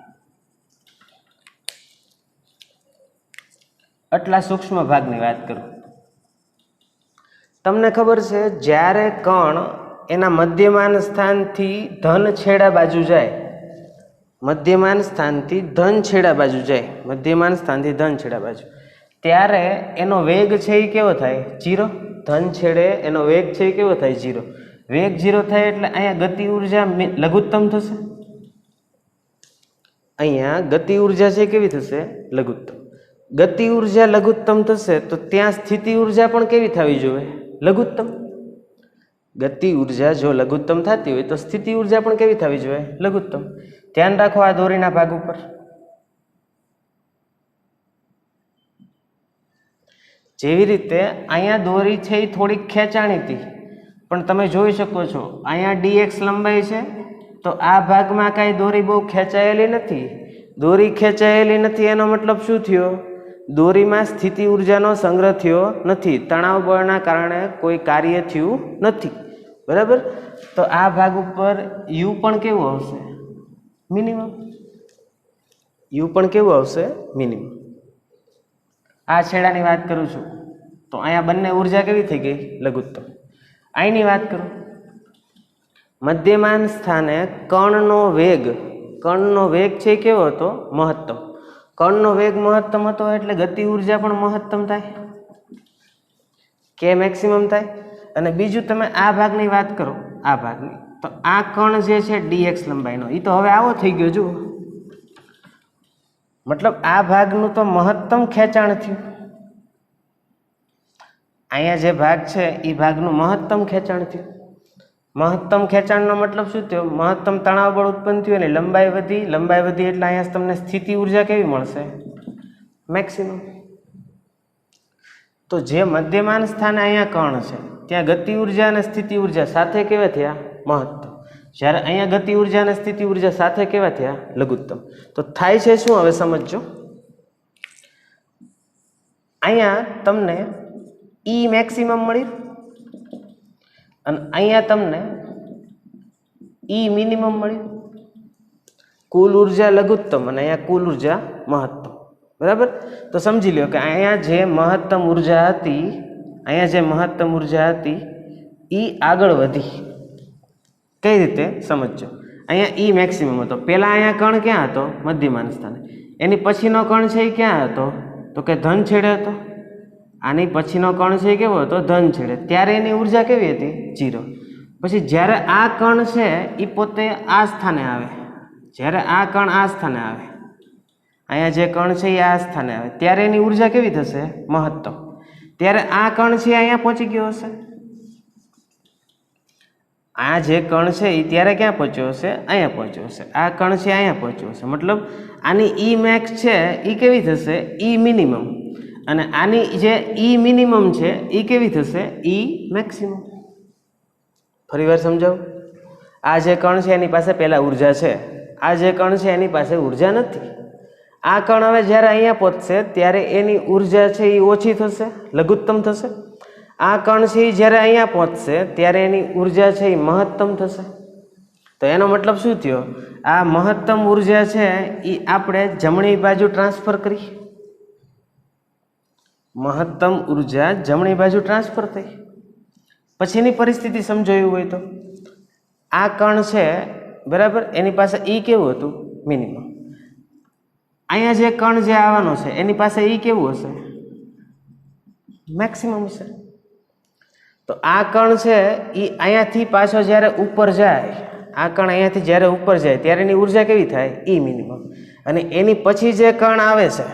આટલા સૂક્ષ્મ ભાગની વાત કરું. તમને ખબર છે જ્યારે કણ એના મધ્યમાન સ્થાનથી ધન છેડા બાજુ જાય, મધ્યમાન સ્થાનથી ધન છેડા બાજુ જાય, મધ્યમાન સ્થાનથી ધન છેડા બાજુ, ત્યારે એનો વેગ છે એ કેવો થાય, 0. ધન છેડે એનો વેગ છે એ કેવો થાય, 0. વેગ 0 થાય એટલે અહીંયા ગતિ ઉર્જા લઘુત્તમ થશે. અહીંયા ગતિ ઉર્જા છે કેવી થશે, લઘુત્તમ. ગતિ ઉર્જા લઘુત્તમ થશે તો ત્યાં સ્થિતિ ઉર્જા પણ કેવી થવી જોઈએ, લઘુત્તમ. ગતિ ઉર્જા જો લઘુત્તમ થતી હોય તો સ્થિતિ ઉર્જા પણ કેવી થવી જોઈએ, લઘુત્તમ. ધ્યાન રાખો આ દોરીના ભાગ ઉપર. જેવી રીતે અહીંયા દોરી છે એ થોડીક ખેંચાણી હતી, પણ તમે જોઈ શકો છો અહીંયા dx લંબાઈ છે, તો આ ભાગમાં કાંઈ દોરી બહુ ખેંચાયેલી નથી. દોરી ખેંચાયેલી નથી એનો મતલબ શું થયો, દોરીમાં સ્થિતિ ઉર્જાનો સંગ્રહ થયો નથી, તણાવ બળના કારણે કોઈ કાર્ય થયું નથી. બરાબર. તો આ ભાગ ઉપર યુ પણ કેવું આવશે, મિનિમમ. યુ પણ કેવું આવશે, મિનિમમ. આ છેડાની વાત કરું છું તો અહીંયા બંને ઉર્જા કેવી થઈ ગઈ, લઘુત્તમ. અહીંની વાત કરું, મધ્યમાન સ્થાને કણનો વેગ છે કેવો હતો, મહત્તમ. કણનો વેગ મહત્તમ હતો એટલે ગતિ ઉર્જા પણ મહત્તમ થાય, કે મેક્સિમમ થાય. અને બીજું તમે આ ભાગની વાત કરો, આ ભાગની, તો આ કણ જે છે dx લંબાઈનો, એ તો હવે આવો થઈ ગયો જુઓ. મતલબ આ ભાગનું તો મહત્તમ ખેંચાણ થયું. અહીંયા જે ભાગ છે એ ભાગનું મહત્તમ ખેંચાણ થયું. મહત્તમ ખેંચાણનો મતલબ શું થયો, મહત્તમ તણાવ બળ ઉત્પન્ન થયું અને લંબાઈ વધી એટલે અહીંયા તમને સ્થિતિ ઉર્જા કેવી મળશે, મેક્સિમમ. તો જે મધ્યમાન સ્થાને અહીંયા કણ છે ત્યાં ગતિ ઉર્જા અને સ્થિતિ ઉર્જા સાથે કેવા થયા, મહત્તમ. જ્યારે અહીંયા ગતિ ઉર્જા અને સ્થિતિ ઉર્જા સાથે કેવા થયા, લઘુત્તમ. તો થાય છે શું, હવે સમજજો. અહીંયા તમને ઈ મેક્સિમમ મળ્યું અને અહીંયા તમને ઈ મિનિમમ મળ્યું. કુલ ઉર્જા લઘુત્તમ અને અહીંયા કુલ ઉર્જા મહત્તમ, બરાબર. તો સમજી લો કે અહીંયા જે મહત્તમ ઉર્જા હતી, એ આગળ વધી. કઈ રીતે સમજજો. અહીંયા ઈ મેક્સિમમ હતો. પહેલાં અહીંયા કણ ક્યાં હતો? મધ્યમાન સ્થાને. એની પછીનો કણ છે એ ક્યાં હતો? તો કે ધન છેડે હતો. આની પછીનો કણ છે એ કેવો હતો? ધન છેડે. ત્યારે એની ઉર્જા કેવી હતી? 0. પછી જ્યારે આ કણ છે એ પોતે આ સ્થાને આવે, જ્યારે આ કણ આ સ્થાને આવે, અહીંયા જે કણ છે એ આ સ્થાને આવે, ત્યારે એની ઉર્જા કેવી થશે? મહત્તમ. ત્યારે આ કણ છે અહીંયા પહોંચી ગયો હશે. આ જે કણ છે એ ત્યારે ક્યાં પહોંચ્યો હશે? અહીંયા પહોંચ્યો હશે. આ કણ છે અહીંયા પહોંચ્યો હશે. મતલબ આની ઈ મેક્સ છે એ કેવી થશે? ઈ મિનિમમ. અને આની જે ઈ મિનિમમ છે એ કેવી થશે? ઈ મેક્સિમમ. ફરી વાર સમજાવું. આ જે કણ છે એની પાસે પહેલાં ઉર્જા છે, આ જે કણ છે એની પાસે ઉર્જા નથી. આ કણ હવે જ્યારે અહીંયા પહોંચશે ત્યારે એની ઉર્જા છે એ ઓછી થશે, લઘુત્તમ થશે. આ કણ છે એ જ્યારે અહીંયા પહોંચશે ત્યારે એની ઉર્જા છે એ મહત્તમ થશે. તો એનો મતલબ શું થયો? આ મહત્તમ ઉર્જા છે એ આપણે જમણી બાજુ ટ્રાન્સફર કરી. મહત્તમ ઉર્જા જમણી બાજુ ટ્રાન્સફર થઈ. પછીની પરિસ્થિતિ સમજો એવું હોય તો, આ કણ છે બરાબર, એની પાસે ઈ કેવું હતું? મિનિમમ. અહીંયા જે કણ જે આવવાનો છે એની પાસે ઈ કેવું હશે? મેક્સિમમ હશે. તો આ કણ છે એ અહીંયાથી પાછો જ્યારે ઉપર જાય, આ કણ અહીંયાથી જ્યારે ઉપર જાય ત્યારે એની ઉર્જા કેવી થાય? ઈ મિનિમમ. અને એની પછી જે કણ આવે છે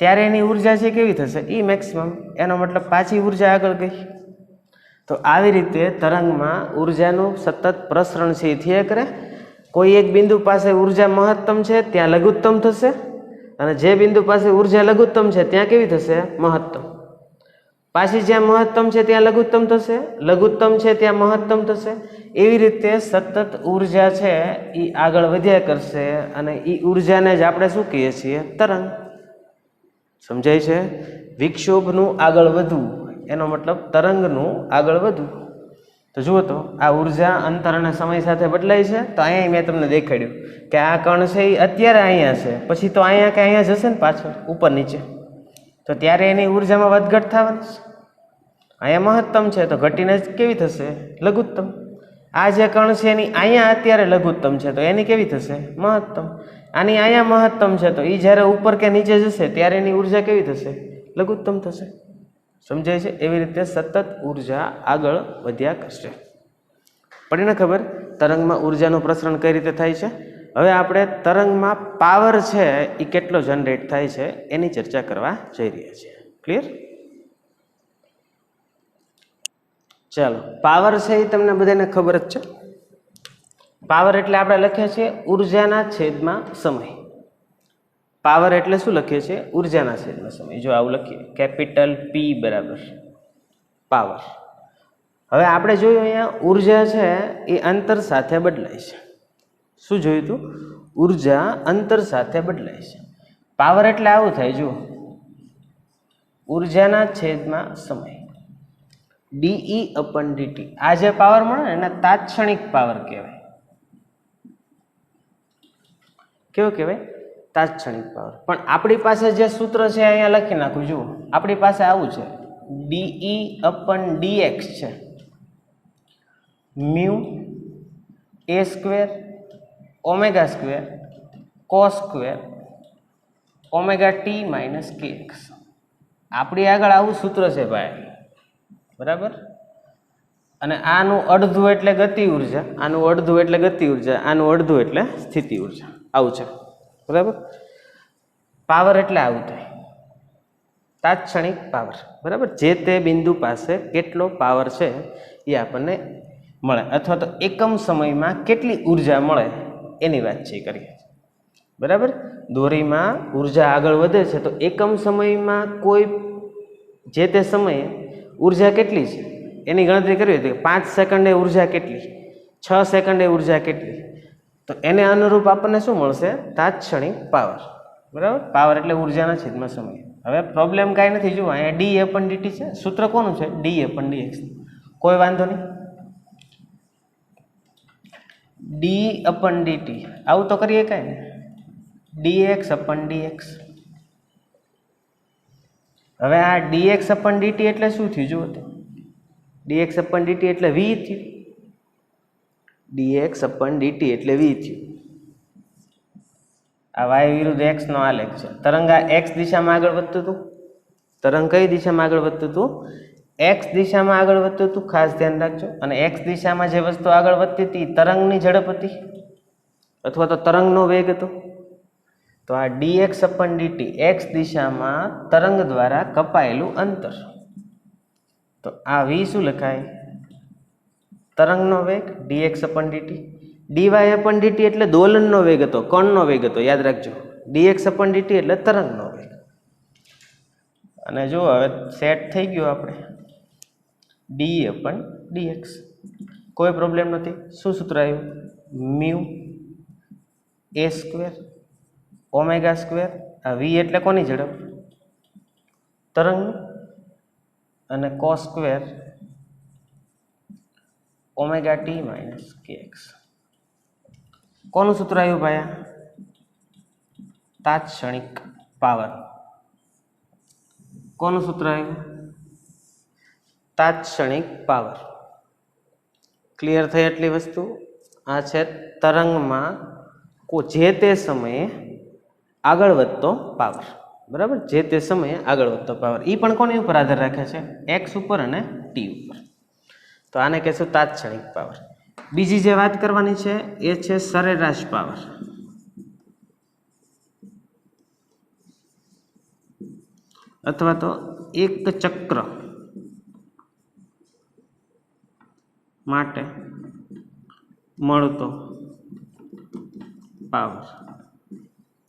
ત્યારે એની ઉર્જા છે કેવી થશે? ઈ મેક્સિમમ. એનો મતલબ પાછી ઉર્જા આગળ ગઈ. તો આવી રીતે તરંગમાં ઉર્જાનું સતત પ્રસરણ છે એ થયા કરે. કોઈ એક બિંદુ પાસે ઉર્જા મહત્તમ છે ત્યાં લઘુત્તમ થશે, અને જે બિંદુ પાસે ઉર્જા લઘુત્તમ છે ત્યાં કેવી થશે? મહત્તમ. પાછી જ્યાં મહત્તમ છે ત્યાં લઘુત્તમ થશે, લઘુત્તમ છે ત્યાં મહત્તમ થશે. એવી રીતે સતત ઉર્જા છે એ આગળ વધ્યા કરશે, અને એ ઉર્જાને જ આપણે શું કહીએ છીએ? તરંગ. સમજાય છે? વિક્ષોભનું આગળ વધવું એનો મતલબ તરંગનું આગળ વધવું. તો જુઓ તો આ ઉર્જા અંતર અને સમય સાથે બદલાય છે. તો અહીંયા મેં તમને દેખાડ્યું કે આ કણ છે એ અત્યારે અહીંયા છે, પછી તો અહીંયા કે અહીંયા જશે ને પાછળ ઉપર નીચે, તો ત્યારે એની ઉર્જામાં વધઘટ થવાની છે. અહીંયા મહત્તમ છે તો ઘટીને કેવી થશે? લઘુત્તમ. આ જે કણ છે એની અહીંયા અત્યારે લઘુત્તમ છે તો એની કેવી થશે? મહત્તમ. આની અહીંયા મહત્તમ છે તો એ જ્યારે ઉપર કે નીચે જશે ત્યારે એની ઉર્જા કેવી થશે? લઘુત્તમ થશે. સમજાય છે? એવી રીતે સતત ઉર્જા આગળ વધ્યા કરશે. પડી ને ખબર તરંગમાં ઉર્જાનું પ્રસરણ કઈ રીતે થાય છે? હવે આપણે તરંગમાં પાવર છે એ કેટલો જનરેટ થાય છે એની ચર્ચા કરવા જઈ રહ્યા છીએ. ક્લિયર? ચાલો, પાવર છે એ તમને બધાને ખબર જ છે. પાવર એટલે આપણે લખીએ છીએ ઉર્જાના છેદમાં સમય. પાવર એટલે શું લખીએ છીએ? ઉર્જાના છેદમાં સમય. જો આવું લખીએ, કેપિટલ P બરાબર પાવર. હવે આપણે જોયું અહીંયા ઉર્જા છે એ અંતર સાથે બદલાય છે. શું જોયું હતું? ઉર્જા અંતર સાથે બદલાય છે. પાવર એટલે આવું થાય, જુઓ, ઉર્જાના છેદમાં સમય DE/dt. આ જે પાવર મળે ને એને તાત્ક્ષણિક પાવર કહેવાય. કેવો કહેવાય? તાત્ક્ષણિક પાવર. પણ આપણી પાસે જે સૂત્ર છે અહીંયા લખી નાખું. જુઓ, આપણી પાસે આવું છે, DE/dx છે, mu a² ω² cos² ωt - kx. આપણી આગળ આવું સૂત્ર છે ભાઈ, બરાબર. અને આનું અડધું એટલે ગતિ ઉર્જા, આનું અડધું એટલે ગતિ ઉર્જા, આનું અડધું એટલે સ્થિતિ ઉર્જા. આવું છે, બરાબર. પાવર એટલે આવું થાય, તાત્ક્ષણિક પાવર, બરાબર. જે તે બિંદુ પાસે કેટલો પાવર છે એ આપણને મળે, અથવા તો એકમ સમયમાં કેટલી ઉર્જા મળે એની વાત છે કરીએ, બરાબર. દોરીમાં ઉર્જા આગળ વધે છે તો એકમ સમયમાં કોઈ જે તે સમયે ઉર્જા કેટલી છે એની ગણતરી કરવી હતી. 5 સેકન્ડે ઉર્જા કેટલી, 6 સેકન્ડે ઉર્જા કેટલી, તો એને અનુરૂપ આપણને શું મળશે? તાત્ક્ષણિક પાવર, બરાબર. પાવર એટલે ઉર્જાના છેદમાં સમય. હવે પ્રોબ્લેમ કાંઈ નથી. જુઓ, અહીંયા DE/dt છે, સૂત્ર કોનું છે? DE/dx. કોઈ વાંધો નહીં. DE/dt આવું તો કરીએ કાંઈ ને, dx/dx. હવે આ dx upon dt એટલે શું થયું જુઓ તો, dx upon dt એટલે v થયું, dx upon dt એટલે v થયું. આ y વિરુદ્ધ x નો આલેખ છે. તરંગ આ x દિશામાં આગળ વધતું હતું, તરંગ કઈ દિશામાં આગળ વધતું હતું? x દિશામાં આગળ વધતું હતું, ખાસ ધ્યાન રાખજો. અને x દિશામાં જે વસ્તુ આગળ વધતી હતી તરંગની ઝડપ હતી અથવા તો તરંગનો વેગ હતો. તો આ dx upon dt x દિશામાં તરંગ દ્વારા કપાયેલું અંતર. તો આ v શું લખાય? તરંગનો વેગ dx upon dt. dy upon dt એટલે દોલનનો વેગ હતો, કણનો વેગ હતો, યાદ રાખજો. dx upon dt એટલે તરંગનો વેગ. અને જો હવે સેટ થઈ ગયું આપણે d upon dx, કોઈ પ્રોબ્લેમ નથી. શું સૂત્ર આવ્યું? Mu a square omega square. આ v એટલે કોની ઝડપ? તરંગની. અને cos square omega t minus kx. કોનું સૂત્ર આવ્યું ભાઈ? તાત્ક્ષણિક પાવર. કોનું સૂત્ર આવ્યું? તાત્ક્ષણિક પાવર. ક્લિયર થઈ એટલી વસ્તુ? આ છે તરંગમાં જે તે સમયે આગળ વધતો પાવર. બરાબર, જે તે સમયે આગળ વધતો પાવર. એ પણ કોની ઉપર આધાર રાખે છે? x ઉપર અને t ઉપર. તો આને કહેશું તાત્ક્ષણિક પાવર. બીજી જે વાત કરવાની છે એ છે સરેરાશ પાવર. અથવા તો એક ચક્ર માટે મળતો પાવર.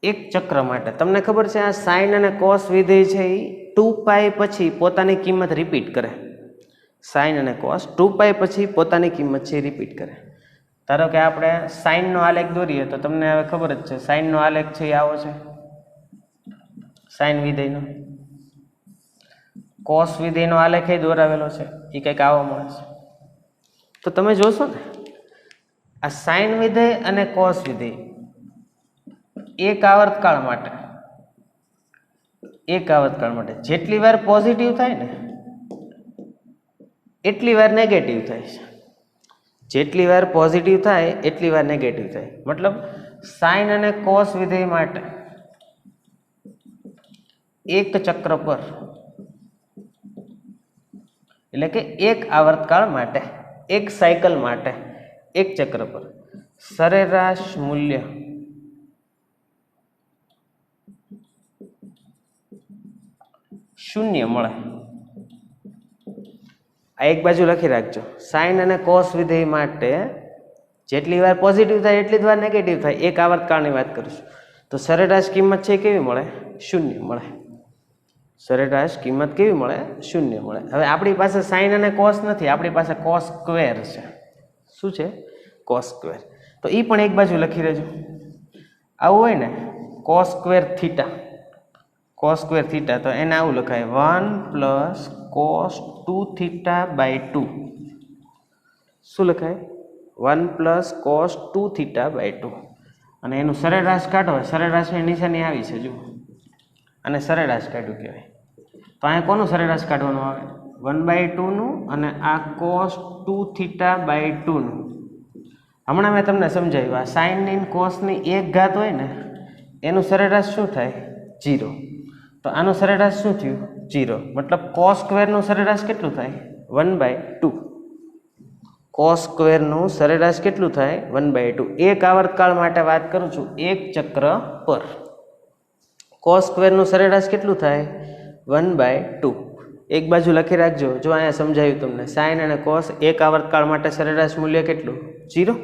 એક ચક્ર માટે તમને ખબર છે આ સાઇન અને કોસ વિધેય છે એ 2π પછી પોતાની કિંમત રિપીટ કરે. સાઇન અને કોસ 2π પછી પોતાની કિંમત છે રિપીટ કરે. ધારો કે આપણે સાઇનનો આલેખ દોરીએ તો તમને હવે ખબર જ છે સાઇનનો આલેખ છે એ આવો છે, સાઇન વિધેયનો. કોસ વિધેયનો આલેખ એ દોરાવેલો છે, એ કંઈક આવો મળે છે. તો તમે જોશો ને આ સાઇન વિધેય અને કોસ વિધેય એક આવર્તકાળ માટે જેટલી વાર પોઝિટિવ થાય ને એટલી વાર નેગેટિવ થાય છે. જેટલી વાર પોઝિટિવ થાય એટલી વાર નેગેટિવ થાય. મતલબ સાઇન અને કોસ વિધેય માટે એક ચક્ર પર, એટલે કે એક આવર્તકાળ માટે, એક સાયકલ માટે, એક ચક્ર પર સરેરાશ મૂલ્ય શૂન્ય મળે. આ એક બાજુ લખી રાખજો. સાઇન અને કોસ વિધેય માટે જેટલી વાર પોઝિટિવ થાય એટલી જ વાર નેગેટિવ થાય. એક આવર્તકાળની વાત કરીશું તો સરેરાશ કિંમત છે કેવી મળે? શૂન્ય મળે. સરેરાશ કિંમત કેવી મળે? શૂન્ય મળે. હવે આપણી પાસે સાઇન અને કોસ નથી, આપણી પાસે કોસ સ્ક્વેર છે. શું છે? Cos square. તો એ પણ એક બાજુ લખી રહેજો. આવું હોય ને cos square theta, cos square theta, તો એને આવું લખાય 1 પ્લસ કોસ 2 થીટા બાય 2. શું લખાય? 1 પ્લસ કોસ 2 થીટા બાય 2. અને એનું સરેરાશ કાઢો. સરેરાશની નિશાની આવી છે જુઓ, અને સરેરાશ કાઢ્યું કહેવાય. તો અહીંયા કોનું સરેરાશ કાઢવાનું આવે? 1/2નું અને આ કોસ 2 થીટા બાય 2નું. હમણાં મેં તમને સમજાવ્યું આ સાઇનની કોસની એક ઘાત હોય ને એનું સરેરાશ શું થાય? 0. તો આનું સરેરાશ શું થયું? 0. મતલબ કોસ સ્ક્વેરનું સરેરાશ કેટલું થાય? 1/2. કોસ સ્ક્વેરનું સરેરાશ કેટલું થાય? 1/2. એક આવર્તકાળ માટે વાત કરું છું, એક ચક્ર પર. કોસ સ્ક્વેરનું સરેરાશ કેટલું થાય? 1/2. એક બાજુ લખી રાખજો. જો અહીંયા સમજાવ્યું તમને, સાઇન અને કોસ એક આવર્તકાળ માટે સરેરાશ મૂલ્ય કેટલું? 0.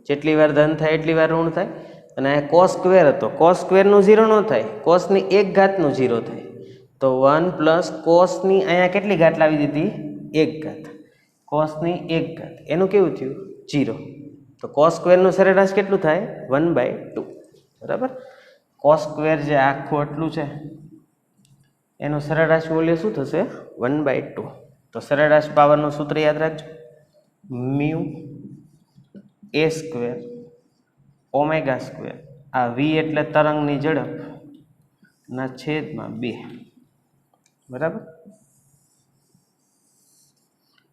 જેટલી વાર ધન થાય એટલી વાર ઋણ થાય. અને અહીંયા કોસ સ્ક્વેર હતો, કોસ સ્ક્વેરનું 0 ન થાય, કોસની એક ઘાતનું 0 થાય. તો 1 પ્લસ કોસની અહીંયા કેટલી ઘાત લાવી દીધી? એક ઘાત. કોસની એક ઘાત, એનું કેવું થયું? 0. તો કોસ સ્ક્વેરનું સરેરાશ કેટલું થાય? 1/2. બરાબર. કોસ સ્ક્વેર જે આખું એટલું છે એનું સરેરાશ મૂલ્ય શું થશે? 1/2. તો સરેરાશ પાવરનું સૂત્ર યાદ રાખજો, mu a square omega square. આ v એટલે તરંગની ઝડપ ના છેદમાં 2. બરાબર.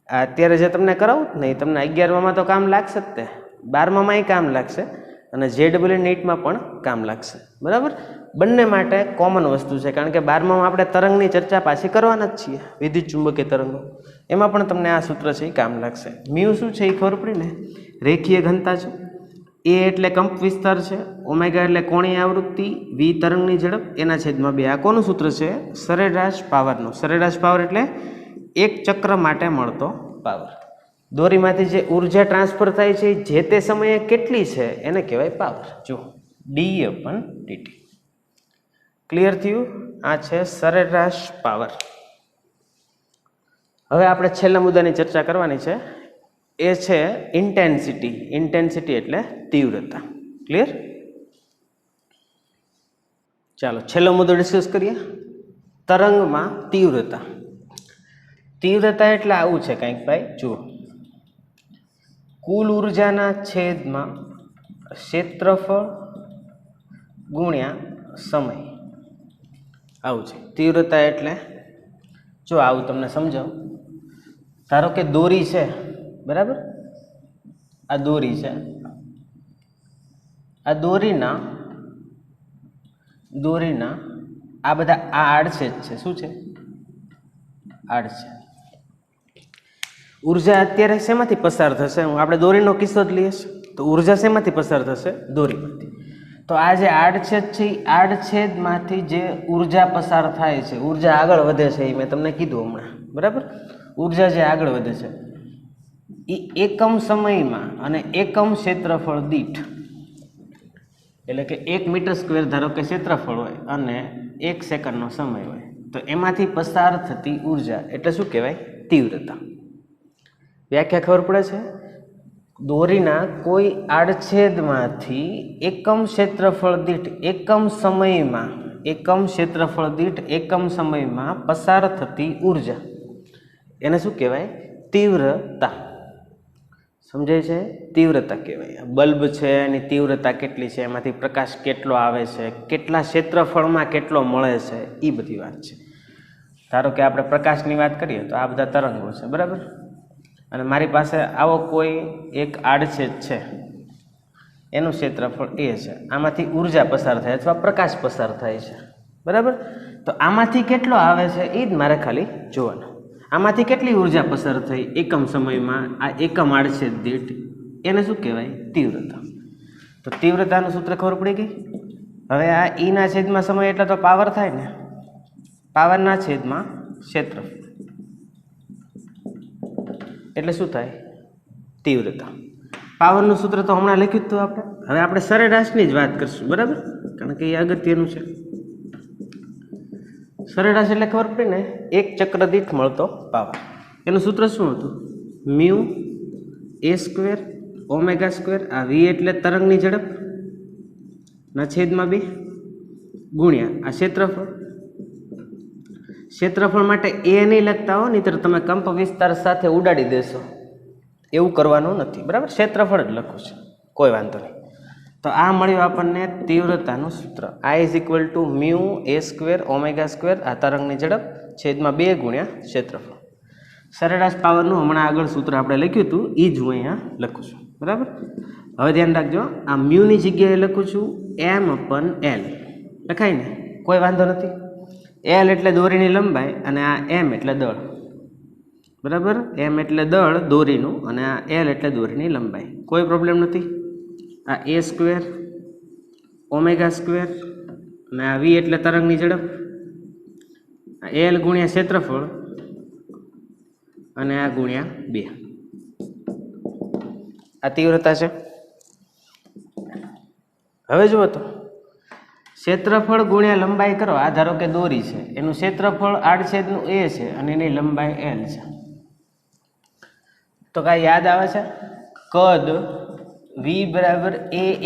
અત્યારે જે તમને કરાવું જ નહીં, તમને 11માં તો કામ લાગશે જ, તે 12માં કામ લાગશે અને JEE નીટમાં પણ કામ લાગશે. બરાબર. બંને માટે કોમન વસ્તુ છે, કારણ કે 12માં આપણે તરંગની ચર્ચા પાછી કરવાના જ છીએ, વિદ્યુત ચુંબકીય તરંગો. એમાં પણ તમને આ સૂત્ર છે એ કામ લાગશે. મ્યુ શું છે એ ખબર પડી ને, રેખીય ઘનતા છે. એ એટલે કંપ વિસ્તાર છે, ઓમેગા એટલે કોણીય આવૃત્તિ, વી તરંગની ઝડપ, એના છેદમાં 2. આ કોનું સૂત્ર છે? સરેરાશ પાવરનું. સરેરાશ પાવર એટલે એક ચક્ર માટે મળતો પાવર. દોરીમાંથી જે ઉર્જા ટ્રાન્સફર થાય છે જે તે સમયે કેટલી છે એને કહેવાય પાવર. જો d/dt. ક્લિયર થયું? આ છે સરેરાશ પાવર. હવે આપણે છેલ્લા મુદ્દાની ચર્ચા કરવાની છે, એ છે ઇન્ટેન્સિટી. ઇન્ટેન્સિટી એટલે તીવ્રતા. ક્લિયર? ચાલો છેલ્લો મુદ્દો ડિસ્કસ કરીએ. તરંગમાં તીવ્રતા. તીવ્રતા એટલે આવું છે કંઈક ભાઈ, જુઓ. કુલ ઉર્જાના છેદમાં ક્ષેત્રફળ ગુણ્યા સમય. આવું છે તીવ્રતા એટલે. જો આવું તમને સમજાવું. ધારો કે દોરી છે, બરાબર? આ દોરી છે. આ દોરીના આ બધા આ આડછેદ છે. શું છે? આડછેદ. ઉર્જા અત્યારે શેમાંથી પસાર થશે? આપણે દોરીનો કિસ્સો જ લઈએ છીએ, તો ઉર્જા શેમાંથી પસાર થશે? દોરીમાંથી. તો આ જે આડછેદ છે એ આડછેદમાંથી જે ઉર્જા પસાર થાય છે, ઉર્જા આગળ વધે છે, એ મેં તમને કીધું હમણાં. બરાબર? ઉર્જા જે આગળ વધે છે એ એકમ સમયમાં અને એકમ ક્ષેત્રફળ દીઠ, એટલે કે 1 મીટર સ્ક્વેર ધારો કે ક્ષેત્રફળ હોય અને 1 સેકન્ડનો સમય હોય, તો એમાંથી પસાર થતી ઉર્જા એટલે શું કહેવાય? તીવ્રતા. વ્યાખ્યા ખબર પડે છે? દોરીના કોઈ આડછેદમાંથી એકમ ક્ષેત્રફળ દીઠ એકમ ક્ષેત્રફળ દીઠ એકમ સમયમાં પસાર થતી ઉર્જા એને શું કહેવાય? તીવ્રતા. સમજાય છે? તીવ્રતા કહેવાય. બલ્બ છે એની તીવ્રતા કેટલી છે, એમાંથી પ્રકાશ કેટલો આવે છે, કેટલા ક્ષેત્રફળમાં કેટલો મળે છે, એ બધી વાત છે. ધારો કે આપણે પ્રકાશની વાત કરીએ તો આ બધા તરંગો છે, બરાબર? અને મારી પાસે આવો કોઈ એક આડછેદ છે, એનું ક્ષેત્રફળ એ છે. આમાંથી ઉર્જા પસાર થાય અથવા પ્રકાશ પસાર થાય છે, બરાબર? તો આમાંથી કેટલો આવે છે એ જ મારે ખાલી જોવાનું. આમાંથી કેટલી ઉર્જા પસાર થઈ એકમ સમયમાં આ એકમ આડછેદ દીઠ, એને શું કહેવાય? તીવ્રતા. તો તીવ્રતાનું સૂત્ર ખબર પડી ગઈ. હવે આ ઈના છેદમાં સમય એટલે તો પાવર થાય ને, પાવરના છેદમાં ક્ષેત્રફળ એટલે શું થાય? તીવ્રતા. પાવરનું સૂત્ર તો હમણાં લખ્યું હતું આપણે. હવે આપણે સરેરાશની જ વાત કરશું, બરાબર? કારણ કે એ અગત્યનું છે. સરેરાશ એટલે ખબર પડી ને, એક ચક્ર દીઠ મળતો પાવર. એનું સૂત્ર શું હતું? મ્યુ a² ઓમેગા², આ v એટલે તરંગની ઝડપ ના છેદમાં 2 ગુણ્યા આ ક્ષેત્રફળ. ક્ષેત્રફળ માટે એ નહીં લખતા હો, નહીંતર તમે કંપ વિસ્તાર સાથે ઉડાડી દેશો. એવું કરવાનું નથી, બરાબર? ક્ષેત્રફળ જ લખું છે, કોઈ વાંધો નહીં. તો આ મળ્યું આપણને તીવ્રતાનું સૂત્ર. I = મ્યુ a² ઓમેગા², આ તરંગની ઝડપ, છેદમાં 2 ગુણ્યા ક્ષેત્રફળ. સરેરાશ પાવરનું હમણાં આગળ સૂત્ર આપણે લખ્યું હતું એ જ હું અહીંયા લખું છું, બરાબર? હવે ધ્યાન રાખજો, આ મ્યુની જગ્યાએ લખું છું m/l. લખાય ને? કોઈ વાંધો નથી. l એટલે દોરીની લંબાઈ અને આ m એટલે દળ, બરાબર? m એટલે દળ દોરીનું અને આ l એટલે દોરીની લંબાઈ. કોઈ પ્રોબ્લેમ નથી. આ a² ઓમેગા² અને આ v એટલે તરંગની ઝડપ, આ l ગુણ્યા ક્ષેત્રફળ અને આ ગુણ્યા 2. આ તીવ્રતા છે. હવે જુઓ તો ક્ષેત્રફળ ગુણ્યા લંબાઈ કરો. આ ધારો કે દોરી છે, એનું ક્ષેત્રફળ આડછેદનું a છે અને એની લંબાઈ l છે. તો કાંઈ યાદ આવે છે? કદ v = a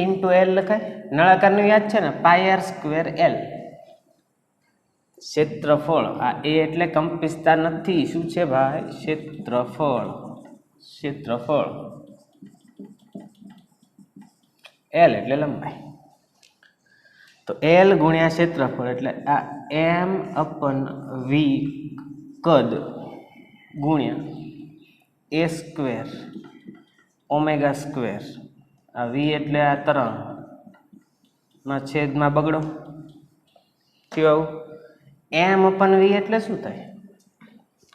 × l લખાય. નળાકારનું યાદ છે ને, πr²l. ક્ષેત્રફળ, આ a એટલે કંપ વિસ્તાર નથી. શું છે ભાઈ? ક્ષેત્રફળ. l એટલે લંબાઈ. તો તો L ગુણ્યા ક્ષેત્રફળ એટલે આ M/V કદ ગુણ્યા A સ્ક્વેર ઓમેગા સ્ક્વેર, આ V એટલે આ તરંગ ના છેદમાં બગડો થયું. આવું M/V એટલે શું થાય?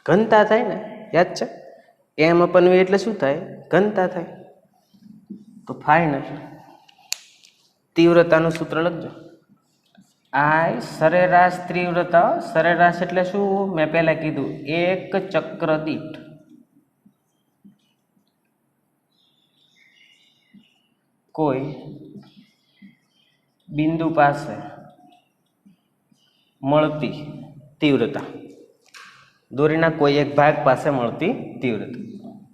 ઘનતા થાય ને, યાદ છે? M/V એટલે શું થાય? ઘનતા થાય. તો ફાઇનલ તીવ્રતાનું સૂત્ર લખજો. I સરેરાશ તીવ્રતા. સરેરાશ એટલે શું? મેં પહેલા કીધું, એક ચક્ર દીઠ કોઈ બિંદુ પાસે મળતી તીવ્રતા, દોરીના કોઈ એક ભાગ પાસે મળતી તીવ્રતા.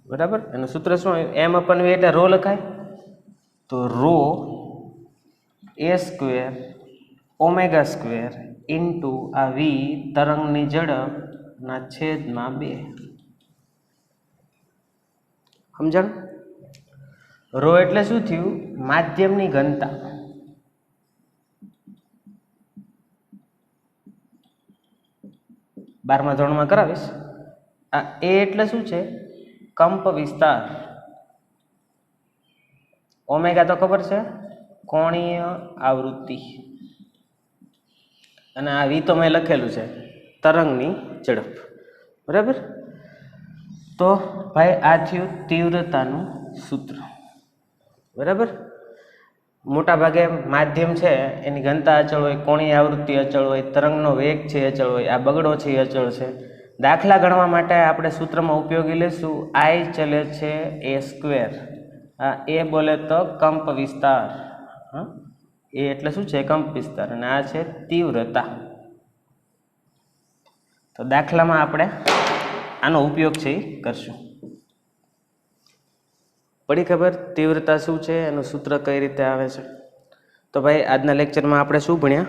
બરાબર? એનું સૂત્ર શું? M/V એટલે રો લખાય. તો rho A square omega square into આ V તરંગની ઝડપના છેદમાં 2. સમજણ? રો એટલે શું થયું? માધ્યમની ઘનતા. બારમા ધોરણમાં કરાવીશ. આ A એટલે શું છે? કંપ વિસ્તાર. ઓમેગા તો ખબર છે, કોણીય આવૃત્તિ. અને આ V તો મેં લખેલું છે, તરંગની ઝડપ. બરાબર? તો ભાઈ આ થયું તીવ્રતાનું સૂત્ર. બરાબર? મોટા ભાગે માધ્યમ છે એની ઘનતા અચળ હોય, કોણીય આવૃત્તિ અચળ હોય, તરંગનો વેગ છે અચળ હોય, આ બગડો છે એ અચળ છે. દાખલા ગણવા માટે આપણે સૂત્રમાં ઉપયોગી લેશું I ચલે છે A સ્ક્વેર. આ A બોલે તો કંપ વિસ્તાર. હા, એ એટલે શું છે? કંપ વિસ્તાર. અને આ છે તીવ્રતા. તો દાખલામાં આપણે આનો ઉપયોગ છે એ કરશું. પડી ખબર તીવ્રતા શું છે, એનું સૂત્ર કઈ રીતે આવે છે? તો ભાઈ આજના લેક્ચરમાં આપણે શું ભણ્યા?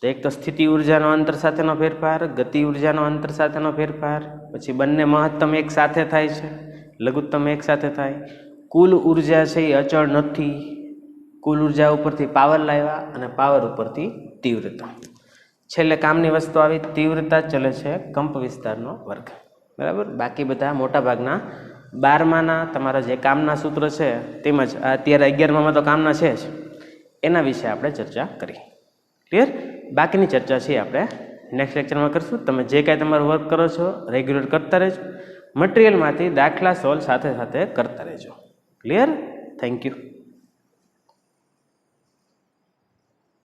તો એક તો સ્થિતિ ઉર્જાનો અંતર સાથેનો ફેરફાર, ગતિ ઉર્જાનો અંતર સાથેનો ફેરફાર, પછી બંને મહત્તમ એક સાથે થાય છે, લઘુત્તમ એક સાથે થાય, કુલ ઉર્જા છે એ અચળ નથી, કુલ ઉર્જા ઉપરથી પાવર લાવ્યા અને પાવર ઉપરથી તીવ્રતા. છેલ્લે કામની વસ્તુ આવી, તીવ્રતા ચલે છે કંપ વિસ્તારનો વર્ગ. બરાબર? બાકી બધા મોટા ભાગના 12માના તમારા જે કામના સૂત્ર છે તેમજ અત્યારે 11મામાં તો કામના છે જ, એના વિશે આપણે ચર્ચા કરી. ક્લિયર? બાકીની ચર્ચા છે આપણે નેક્સ્ટ લેક્ચરમાં કરશું. તમે જે કાંઈ તમારું વર્ક કરો છો રેગ્યુલર કરતા રહેજો. મટીરિયલમાંથી દાખલા સોલ્વ સાથે સાથે કરતા રહેજો. ક્લિયર? Thank you.